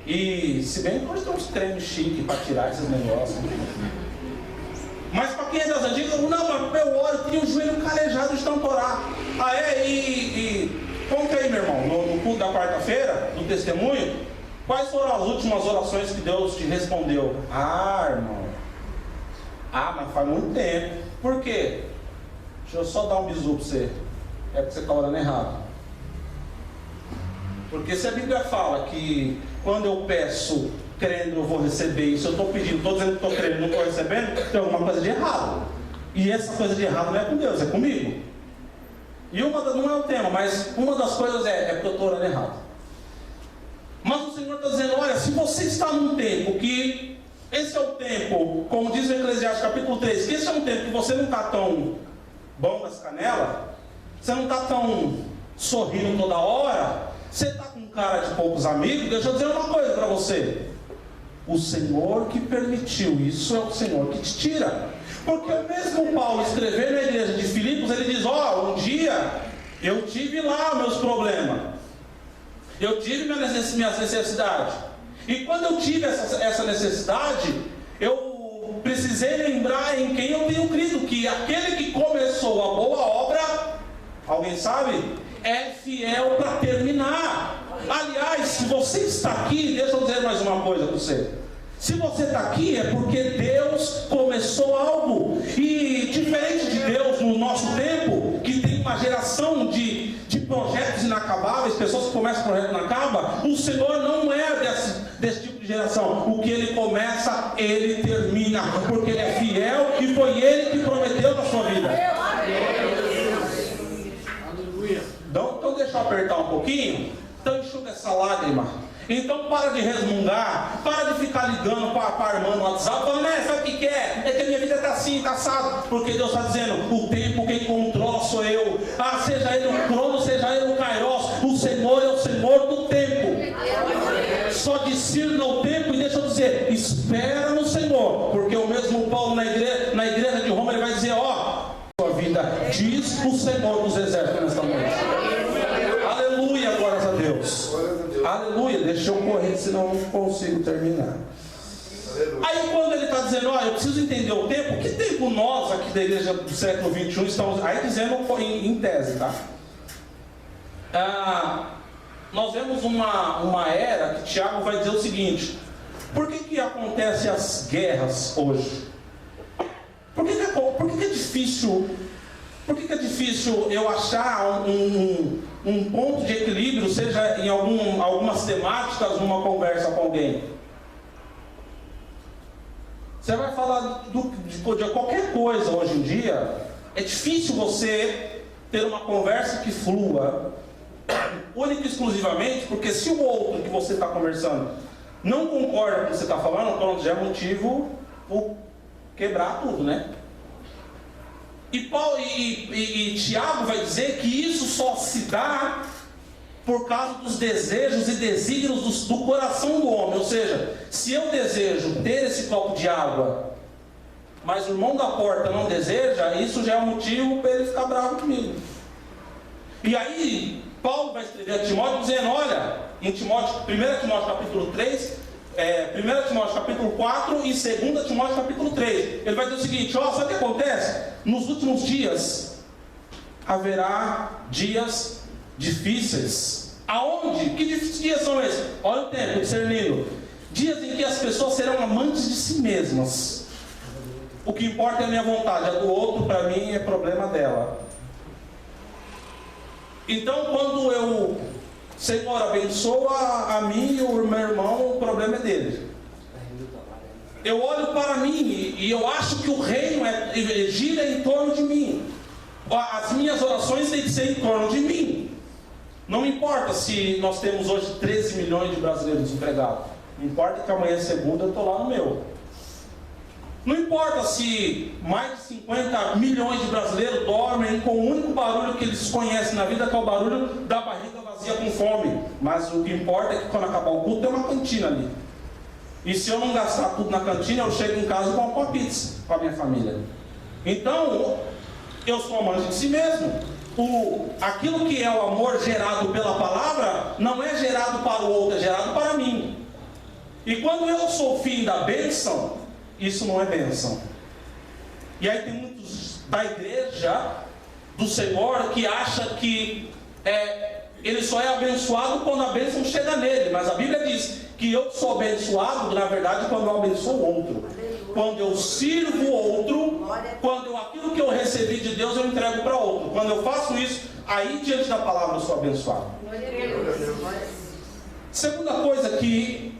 Speaker 3: E se bem que hoje tem uns cremes chiques para tirar esses negócios. Mas para quem é das antigas, não, mas eu oro, tenho o joelho calejado de tanto orar. Conta aí, meu irmão, no culto da quarta-feira, do testemunho, quais foram as últimas orações que Deus te respondeu? Irmão, mas faz muito tempo. Por quê? Deixa eu só dar um bisu para você. É porque você está orando errado. Porque se a Bíblia fala que quando eu peço crendo eu vou receber, e se eu estou pedindo, estou dizendo que estou crendo e não estou recebendo, tem alguma coisa de errado. E essa coisa de errado não é com Deus, é comigo. E não é o tema, mas uma das coisas é porque eu estou orando errado. Mas o Senhor está dizendo: olha, se você está num tempo que esse é o tempo, como diz o Eclesiastes capítulo 3, que esse é um tempo que você não está tão bom das canelas, você não está tão sorrindo toda hora, você está com cara de poucos amigos, deixa eu dizer uma coisa para você: o Senhor que permitiu isso é o Senhor que te tira. Porque o mesmo Paulo escrevendo na igreja de Filipos, ele diz: um dia eu tive lá meus problemas, eu tive minhas necessidades, e quando eu tive essa necessidade, eu precisei lembrar em quem eu tenho crido, que aquele que começou a boa obra, alguém sabe? é fiel para terminar. Aliás, se você está aqui, deixa eu dizer mais uma coisa para você. Se você está aqui é porque Deus começou algo. E diferente de Deus no nosso tempo, que tem uma geração de projetos inacabados, pessoas que começam projeto e não acabam, o Senhor não é desse tipo de geração. O que Ele começa, Ele termina, porque Ele é fiel e foi Ele que prometeu na sua vida. Então deixa eu apertar um pouquinho. Então enxuga essa lágrima. Então para de resmungar, para de ficar ligando para a irmã no WhatsApp, falando, né, sabe o que é? É que a minha vida está assim, está assado. Porque Deus está dizendo, o tempo quem controla sou eu. Seja ele o crono, seja ele o kairos, o Senhor é o Senhor do tempo. Só discirna o tempo e deixa eu dizer, espera no Senhor. Porque o mesmo Paulo na igreja de Roma, ele vai dizer, sua vida diz o Senhor dos exércitos nesta noite. Aleluia, glórias a Deus. Aleluia, deixa eu correr, senão eu não consigo terminar. Aí quando ele está dizendo, eu preciso entender o tempo, que tempo nós aqui da igreja do século XXI estamos, aí dizendo em tese, tá? Nós vemos uma era que Tiago vai dizer o seguinte, por que acontecem as guerras hoje? Por que é difícil? Por que é difícil eu achar um ponto de equilíbrio, seja em algumas temáticas, numa conversa com alguém? Você vai falar de qualquer coisa hoje em dia, é difícil você ter uma conversa que flua, única e exclusivamente, porque se o outro que você está conversando não concorda com o que você está falando, pronto, já é motivo por quebrar tudo, né? E Tiago vai dizer que isso só se dá por causa dos desejos e desígnios do coração do homem. Ou seja, se eu desejo ter esse copo de água, mas o irmão da porta não deseja, isso já é um motivo para ele ficar bravo comigo. E aí, Paulo vai escrever a Timóteo dizendo, olha, em Timóteo, 1 Timóteo capítulo 3, 1 Timóteo capítulo 4 e 2 Timóteo capítulo 3. Ele vai dizer o seguinte, sabe o que acontece? Nos últimos dias haverá dias difíceis. Aonde? Que dias são esses? Olha o tempo, discernindo. Dias em que as pessoas serão amantes de si mesmas. O que importa é a minha vontade, a do outro para mim é problema dela. Então quando eu, Senhor, abençoa a mim e o meu irmão, o problema é dele. Eu olho para mim e eu acho que o reino gira em torno de mim. As minhas orações têm que ser em torno de mim. Não importa se nós temos hoje 13 milhões de brasileiros desempregados. Não importa que amanhã segunda eu estou lá no meu. Não importa se mais de 50 milhões de brasileiros dormem com o único barulho que eles conhecem na vida, que é o barulho da barriga vazia com fome. Mas o que importa é que quando acabar o culto tem uma cantina ali. E se eu não gastar tudo na cantina, eu chego em casa e como uma pizza com a minha família. Então, eu sou amante de si mesmo. Aquilo que é o amor gerado pela palavra, não é gerado para o outro, é gerado para mim. E quando eu sou filho da bênção, isso não é bênção. E aí tem muitos da igreja do Senhor que acham que ele só é abençoado quando a bênção chega nele. Mas a Bíblia diz que eu sou abençoado, na verdade, quando eu abençoo o outro. Quando eu sirvo o outro, quando aquilo que eu recebi de Deus eu entrego para outro. Quando eu faço isso, aí diante da palavra eu sou abençoado. Segunda coisa que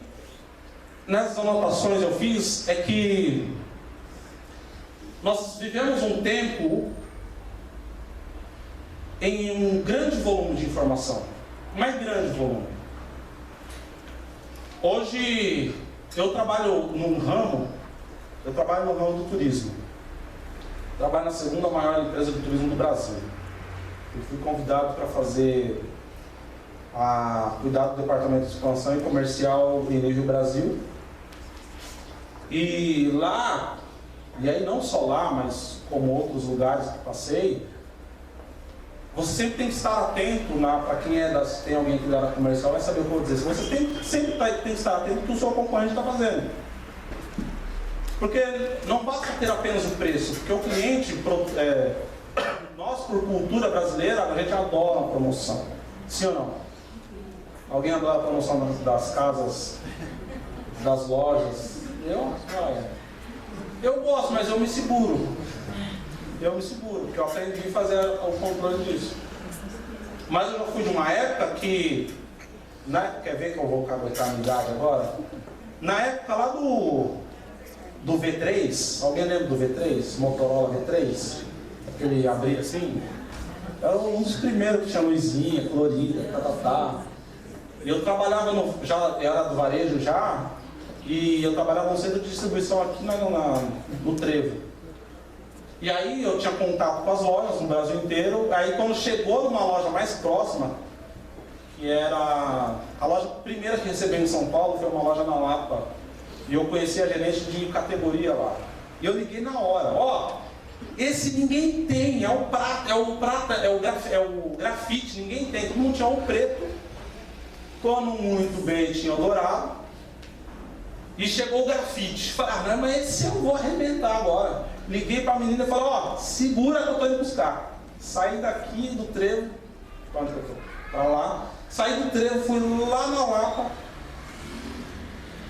Speaker 3: nessas anotações eu fiz é que nós vivemos um tempo em um grande volume de informação, mais grande volume. Hoje eu trabalho no ramo do turismo. Trabalho na segunda maior empresa de turismo do Brasil. Eu fui convidado para cuidar do departamento de expansão e comercial em nível Brasil. E lá, e aí não só lá, mas como outros lugares que passei, você sempre tem que estar atento, para quem tem alguém aqui da área comercial vai saber o que eu vou dizer. Você sempre tem que estar atento ao que o seu concorrente está fazendo. Porque não basta ter apenas o preço, porque o cliente nós, por cultura brasileira, a gente adora uma promoção. Sim ou não? Alguém adora a promoção das casas, das lojas? Eu gosto, mas eu me seguro. Porque eu aprendi a fazer o controle disso. Mas eu já fui de uma época que, né, quer ver que eu vou caguetar a minha idade agora? Na época lá do V3, alguém lembra do V3? Motorola V3? Aquele abria assim? Era um dos primeiros que tinha luzinha, colorida, E eu trabalhava já era do varejo já, e eu trabalhava no centro de distribuição aqui no Trevo. E aí eu tinha contato com as lojas no Brasil inteiro. Aí quando chegou numa loja mais próxima, que era a loja primeira que recebeu em São Paulo, foi uma loja na Lapa. E eu conheci a gerente de categoria lá. E eu liguei na hora, esse ninguém tem, é o grafite, ninguém tem, todo mundo tinha o preto. Quando muito bem tinha o dourado. E chegou o grafite. Falei, mas esse eu vou arrebentar agora. Liguei para a menina e falei, segura que eu estou indo buscar. Saí daqui do Trevo, para onde eu estou? Para lá. Saí do Trevo, fui lá na Lapa.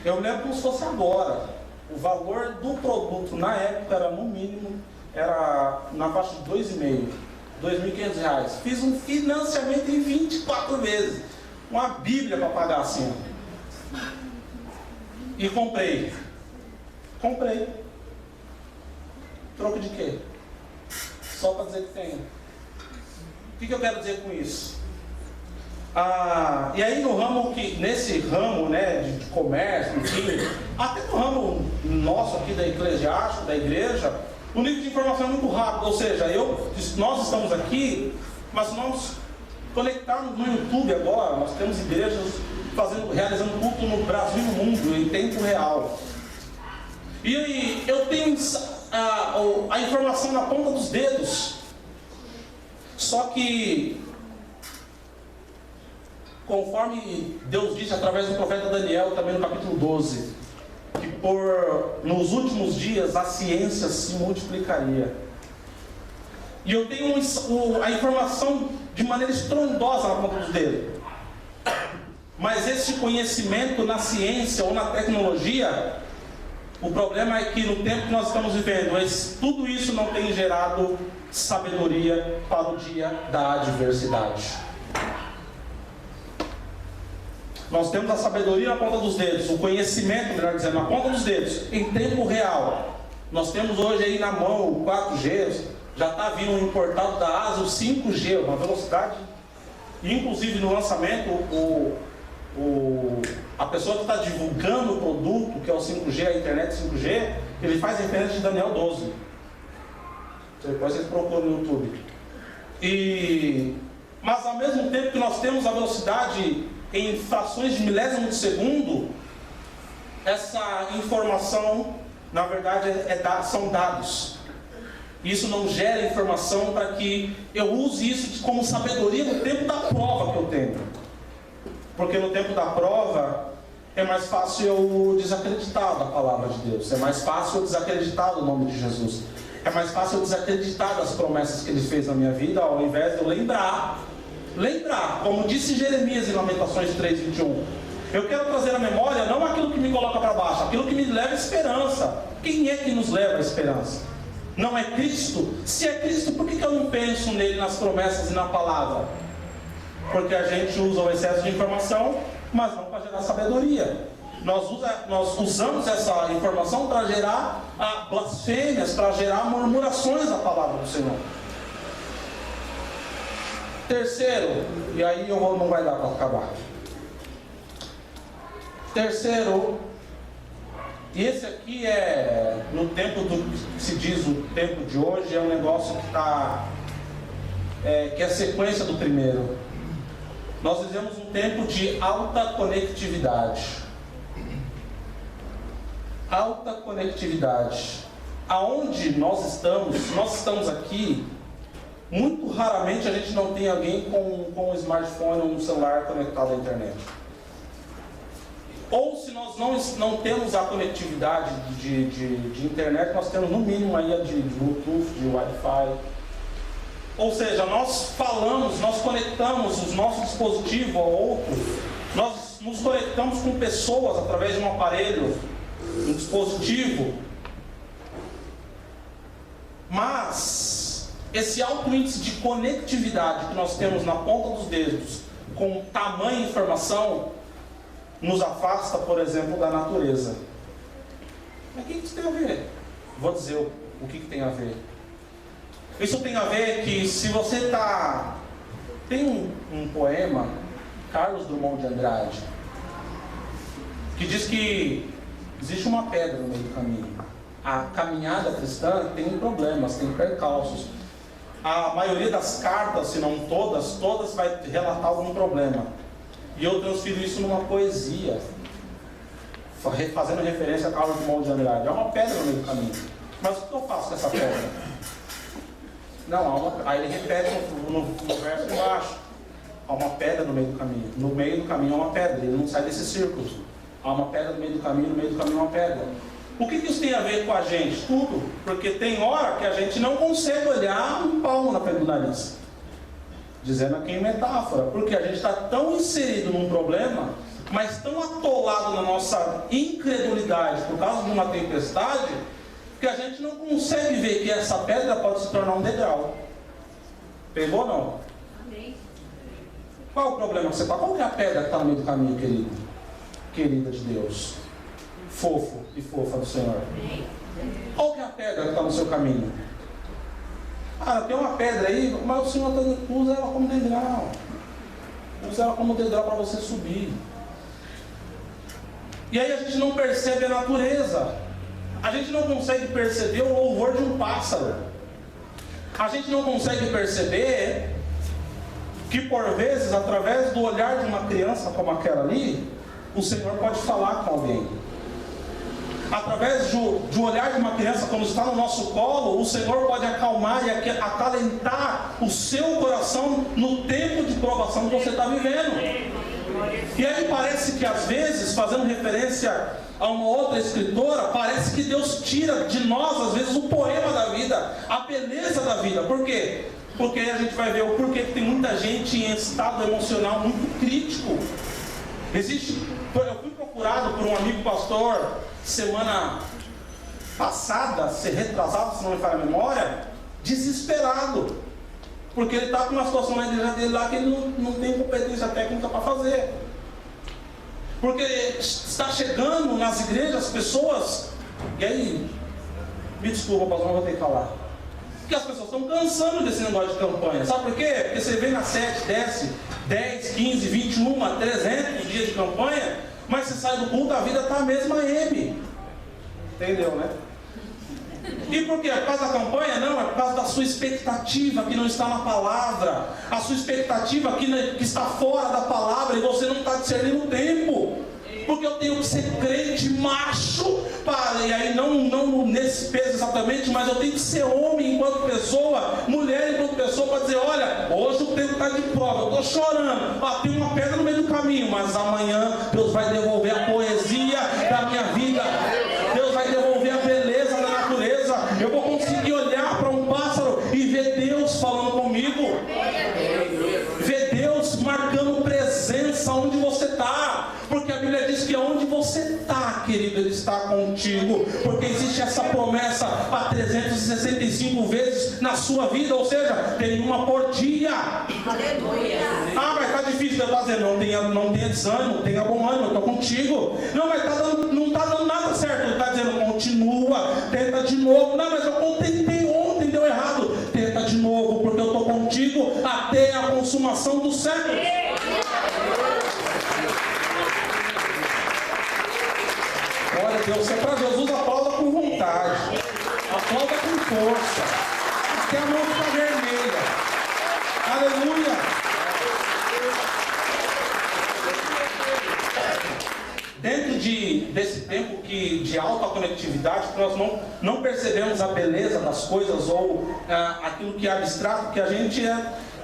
Speaker 3: Eu lembro como se fosse agora. O valor do produto na época era no mínimo, era na faixa de R$2,5, R$2.500. Fiz um financiamento em 24 vezes. Uma bíblia para pagar assim. E comprei. Troco de quê? Só para dizer que tem. O que eu quero dizer com isso? E aí nesse ramo, né, de comércio, enfim, até no ramo nosso aqui da eclesiástica, da igreja, o nível de informação é muito rápido. Ou seja, nós estamos aqui, mas nós conectados no YouTube agora, nós temos igrejas realizando culto no Brasil e no mundo, em tempo real. E eu tenho a informação na ponta dos dedos. Só que, conforme Deus disse através do profeta Daniel, também no capítulo 12, que nos últimos dias a ciência se multiplicaria. E eu tenho a informação de maneira estrondosa na ponta dos dedos. Mas esse conhecimento na ciência ou na tecnologia, o problema é que no tempo que nós estamos vivendo, tudo isso não tem gerado sabedoria para o dia da adversidade. Nós temos a sabedoria na ponta dos dedos, o conhecimento, melhor dizendo, na ponta dos dedos, em tempo real. Nós temos hoje aí na mão o 4G, já está vindo importado da Ásia o 5G, uma velocidade, inclusive no lançamento, a pessoa que está divulgando o produto, que é o 5G, a internet 5G, ele faz referência de Daniel 12. Depois vocês procuram no YouTube. Mas ao mesmo tempo que nós temos a velocidade em frações de milésimo de segundo, essa informação, na verdade, são dados. Isso não gera informação para que eu use isso como sabedoria no tempo da prova que eu tenho. Porque no tempo da prova é mais fácil eu desacreditar da palavra de Deus. É mais fácil eu desacreditar do nome de Jesus. É mais fácil eu desacreditar das promessas que Ele fez na minha vida, ao invés de eu lembrar, como disse Jeremias em Lamentações 3:21. Eu quero trazer à memória não aquilo que me coloca para baixo, aquilo que me leva à esperança. Quem é que nos leva à esperança? Não é Cristo? Se é Cristo, por que eu não penso nele, nas promessas e na palavra? Porque a gente usa o excesso de informação, mas não para gerar sabedoria. Nós usamos essa informação para gerar blasfêmias, para gerar murmurações da palavra do Senhor. Terceiro, e aí não vai dar para acabar. Terceiro, e esse aqui é, no tempo do que se diz o tempo de hoje, é um negócio que que é a sequência do primeiro. Nós vivemos um tempo de alta conectividade. Alta conectividade. Aonde nós estamos aqui, muito raramente a gente não tem alguém com um smartphone ou um celular conectado à internet. Ou se nós não temos a conectividade de internet, nós temos no mínimo aí a de Bluetooth, de Wi-Fi. Ou seja, nós falamos, nós conectamos o nosso dispositivo ao outro, nós nos conectamos com pessoas através de um aparelho, um dispositivo, mas esse alto índice de conectividade que nós temos na ponta dos dedos, com tamanha informação, nos afasta, por exemplo, da natureza. Mas o que isso tem a ver? Vou dizer o que tem a ver. Isso tem a ver que se você está... Tem um poema, Carlos Drummond de Andrade, que diz que existe uma pedra no meio do caminho. A caminhada cristã tem problemas, tem percalços. A maioria das cartas, se não todas vai relatar algum problema. E eu transfiro isso numa poesia, fazendo referência a Carlos Drummond de Andrade. É uma pedra no meio do caminho. Mas o que eu faço com essa pedra? Não, aí ele repete no verso embaixo. Há uma pedra no meio do caminho. No meio do caminho há uma pedra, ele não sai desse círculo. Há uma pedra no meio do caminho há uma pedra. O que isso tem a ver com a gente? Tudo. Porque tem hora que a gente não consegue olhar um palmo na frente do nariz. Dizendo aqui em metáfora. Porque a gente está tão inserido num problema, mas tão atolado na nossa incredulidade por causa de uma tempestade, que a gente não consegue ver que essa pedra pode se tornar um degrau. Pegou ou não? Amém. Qual é o problema que você está? Qual que é a pedra que está no meio do caminho, querido? Querida de Deus, fofo e fofa do Senhor. Qual que é a pedra que está no seu caminho? Ah, tem uma pedra aí, mas o Senhor usa ela como degrau. Usa ela como degrau para você subir. E aí a gente não percebe a natureza. A gente não consegue perceber o louvor de um pássaro. A gente não consegue perceber que por vezes, através do olhar de uma criança como aquela ali, o Senhor pode falar com alguém. Através do olhar de uma criança, quando está no nosso colo, o Senhor pode acalmar e acalentar o seu coração no tempo de provação que você está vivendo. E aí parece que às vezes, fazendo referência a uma outra escritora, parece que Deus tira de nós, às vezes, o poema da vida, a beleza da vida. Por quê? Porque aí a gente vai ver o porquê que tem muita gente em estado emocional muito crítico. Eu fui procurado por um amigo pastor semana passada, ser retrasado, se não me falha a memória, desesperado, porque ele está com uma situação na igreja dele lá que ele não tem competência técnica para fazer. Porque está chegando nas igrejas pessoas, e aí, me desculpa, pastor, não vou ter que falar, que as pessoas estão cansando desse negócio de campanha. Sabe por quê? Porque você vem na 7, desce 10, 15, 21, 300 dias de campanha, mas você sai do culto, a vida está a mesma M. Entendeu, né? E por quê? É por causa da campanha? Não, é por causa da sua expectativa que não está na palavra. A sua expectativa que está fora da palavra e você não está discernindo o tempo. Porque eu tenho que ser crente macho, e aí não nesse peso exatamente, mas eu tenho que ser homem enquanto pessoa, mulher enquanto pessoa, para dizer, olha, hoje o tempo está de prova, eu estou chorando, tem uma pedra no meio do caminho, mas amanhã Deus vai devolver a poesia da minha vida, Deus vai devolver a beleza da natureza, eu vou conseguir olhar para um pássaro e ver Deus falando comigo, ver Deus marcando presença onde você está. Porque a Bíblia diz que onde você está, querido, Ele está contigo. Porque existe essa promessa a 365 vezes na sua vida. Ou seja, tem uma por dia. Aleluia. Ah, mas está difícil. Eu estou dizendo, não tenha desânimo, tenha bom ânimo, eu estou contigo. Não, mas não está dando nada certo. Ele está dizendo, continua, tenta de novo. Não, mas eu tentei ontem, deu errado. Tenta de novo, porque eu estou contigo até a consumação do século. Glória a Deus, se é para Jesus, aplauda com vontade, aplauda com força, até a mão fica vermelha, aleluia. Dentro desse tempo de alta conectividade, que nós não percebemos a beleza das coisas ou aquilo que é abstrato, que a gente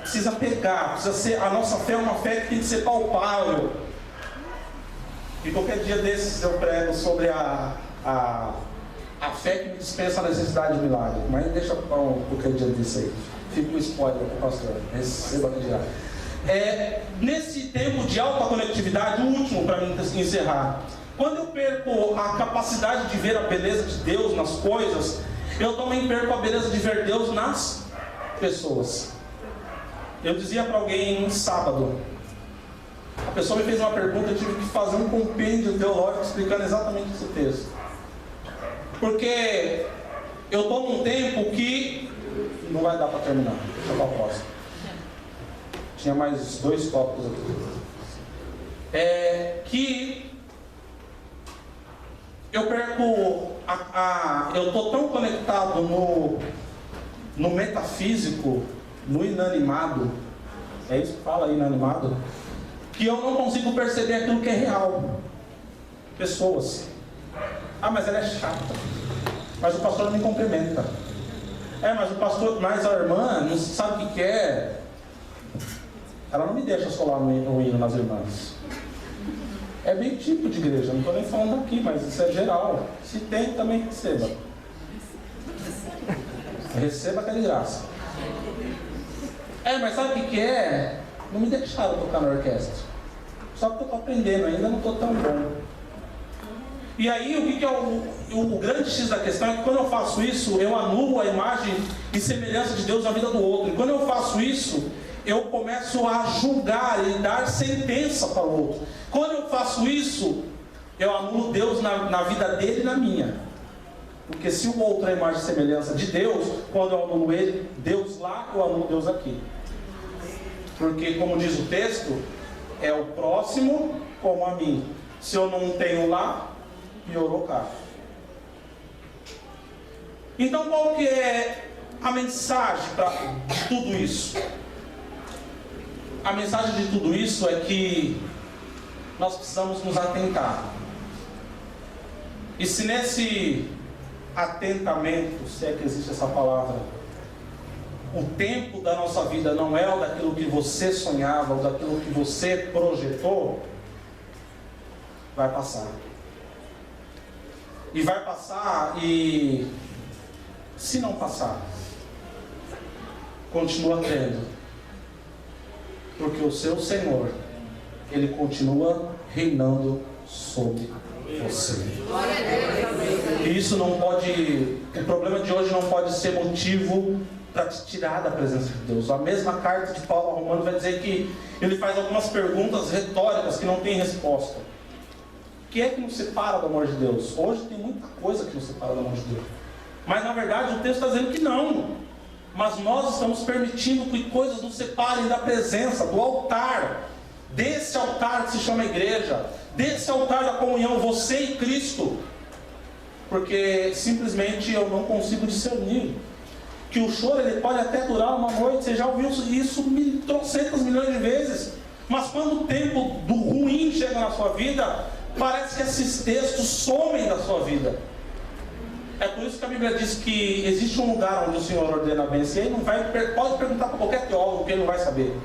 Speaker 3: precisa pegar, precisa ser, a nossa fé é uma fé que tem que ser palpável. E qualquer dia desses eu prego sobre A fé que me dispensa a necessidade de milagre. Mas deixa eu falar um pouquinho disso aí. Fica um spoiler, pastor. Receba aqui já. Nesse tempo de alta conectividade, o último para mim encerrar. Quando eu perco a capacidade de ver a beleza de Deus nas coisas, eu também perco a beleza de ver Deus nas pessoas. Eu dizia para alguém um sábado, a pessoa me fez uma pergunta, eu tive que fazer um compêndio teológico explicando exatamente esse texto. Porque eu estou num tempo que não vai dar para terminar. Deixa eu para a próxima. Tinha mais 2 tópicos aqui. Que eu perco eu estou tão conectado no metafísico, no inanimado, é isso que fala, inanimado, que eu não consigo perceber aquilo que é real. Pessoas. Mas ela é chata. Mas o pastor não me cumprimenta. Mas a irmã não sabe o que é. Ela não me deixa solar no hino nas irmãs. É bem tipo de igreja, não estou nem falando aqui, mas isso é geral. Se tem, também receba. Receba que é de graça. Mas sabe o que é? Não me deixaram tocar na orquestra. Só que eu estou aprendendo, ainda não estou tão bom. E aí, o que é o grande X da questão é que quando eu faço isso, eu anulo a imagem e semelhança de Deus na vida do outro. E quando eu faço isso, eu começo a julgar e dar sentença para o outro. Quando eu faço isso, eu anulo Deus na vida dele e na minha. Porque se o outro é a imagem e semelhança de Deus, quando eu anulo ele, Deus lá, eu anulo Deus aqui. Porque, como diz o texto, é o próximo como a mim. Se eu não tenho lá, piorou cá. Então, qual que é a mensagem de tudo isso? A mensagem de tudo isso é que nós precisamos nos atentar. E se nesse atentamento, se é que existe essa palavra, o tempo da nossa vida não é o daquilo que você sonhava, ou daquilo que você projetou, vai passar. E vai passar, e se não passar, continua crendo. Porque o seu Senhor, Ele continua reinando sobre você. E isso não pode, o problema de hoje não pode ser motivo para te tirar da presença de Deus. A mesma carta de Paulo ao Romano vai dizer que ele faz algumas perguntas retóricas que não tem resposta. O que é que nos separa do amor de Deus? Hoje tem muita coisa que nos separa do amor de Deus. Mas na verdade o texto está dizendo que não. Mas nós estamos permitindo que coisas nos separem da presença, do altar. Desse altar que se chama igreja. Desse altar da comunhão, você e Cristo. Porque simplesmente eu não consigo discernir. Que o choro ele pode até durar uma noite. Você já ouviu isso trocentas milhões de vezes. Mas quando o tempo do ruim chega na sua vida, parece que esses textos somem da sua vida. É por isso que a Bíblia diz que existe um lugar onde o Senhor ordena a bênção. E aí pode perguntar para qualquer teólogo que ele não vai saber.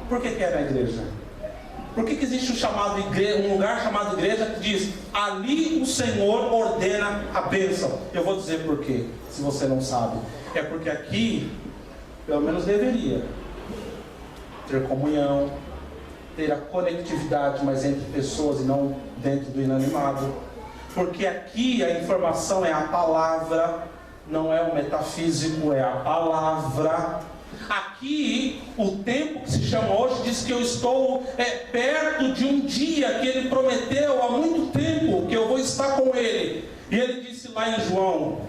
Speaker 3: Por que é na igreja? Por que existe um lugar chamado igreja que diz, ali o Senhor ordena a bênção? Eu vou dizer por quê, se você não sabe. É porque aqui, pelo menos deveria, ter comunhão, ter a conectividade, mas entre pessoas e não dentro do inanimado. Porque aqui a informação é a palavra, não é o metafísico, é a palavra. Aqui, o tempo que se chama hoje diz que eu estou perto de um dia que ele prometeu há muito tempo, que eu vou estar com ele. E ele disse lá em João,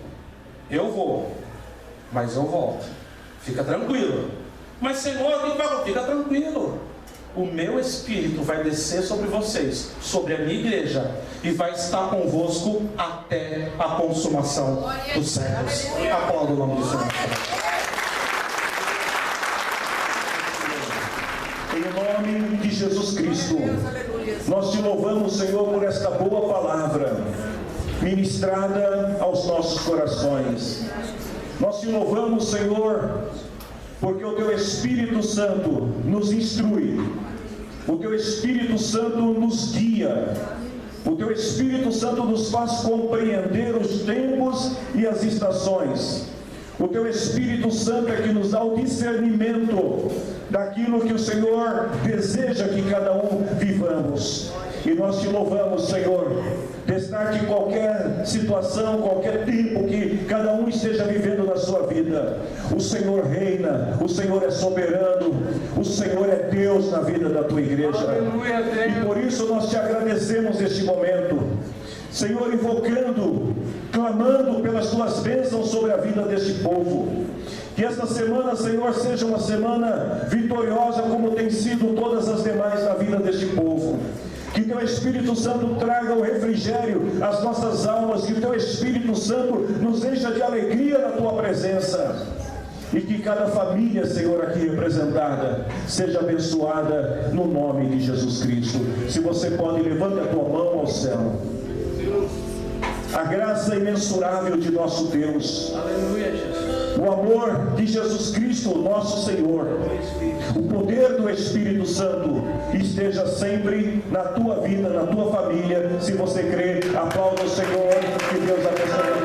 Speaker 3: eu vou, mas eu volto. Fica tranquilo. Mas Senhor, alguém fala, fica tranquilo. O meu Espírito vai descer sobre vocês, sobre a minha igreja, e vai estar convosco até a consumação dos séculos. Aplauda o nome do Senhor.
Speaker 4: Em nome de Jesus Cristo, nós te louvamos, Senhor, por esta boa palavra ministrada aos nossos corações. Nós te louvamos, Senhor, porque o teu Espírito Santo nos instrui, o teu Espírito Santo nos guia, O Teu Espírito Santo nos faz compreender os tempos e as estações. O Teu Espírito Santo é que nos dá o discernimento daquilo que o Senhor deseja que cada um vivamos. E nós Te louvamos, Senhor, destaque qualquer situação, qualquer tempo que cada um esteja vivendo na sua vida. O Senhor reina, o Senhor é soberano, o Senhor é Deus na vida da Tua igreja. E por isso nós Te agradecemos neste momento, Senhor, invocando, clamando pelas Tuas bênçãos sobre a vida deste povo. Que esta semana, Senhor, seja uma semana vitoriosa, como tem sido todas as demais na vida deste povo. Que Teu Espírito Santo traga o refrigério às nossas almas, que o Teu Espírito Santo nos encha de alegria na Tua presença. E que cada família, Senhor, aqui representada, seja abençoada no nome de Jesus Cristo. Se você pode, levante a tua mão ao céu. A graça imensurável de nosso Deus,
Speaker 2: Aleluia, Jesus.
Speaker 4: o amor de Jesus Cristo, nosso Senhor, o poder do Espírito Santo esteja sempre na tua vida, na tua família. Se você crê, aplauda o Senhor, que Deus abençoe.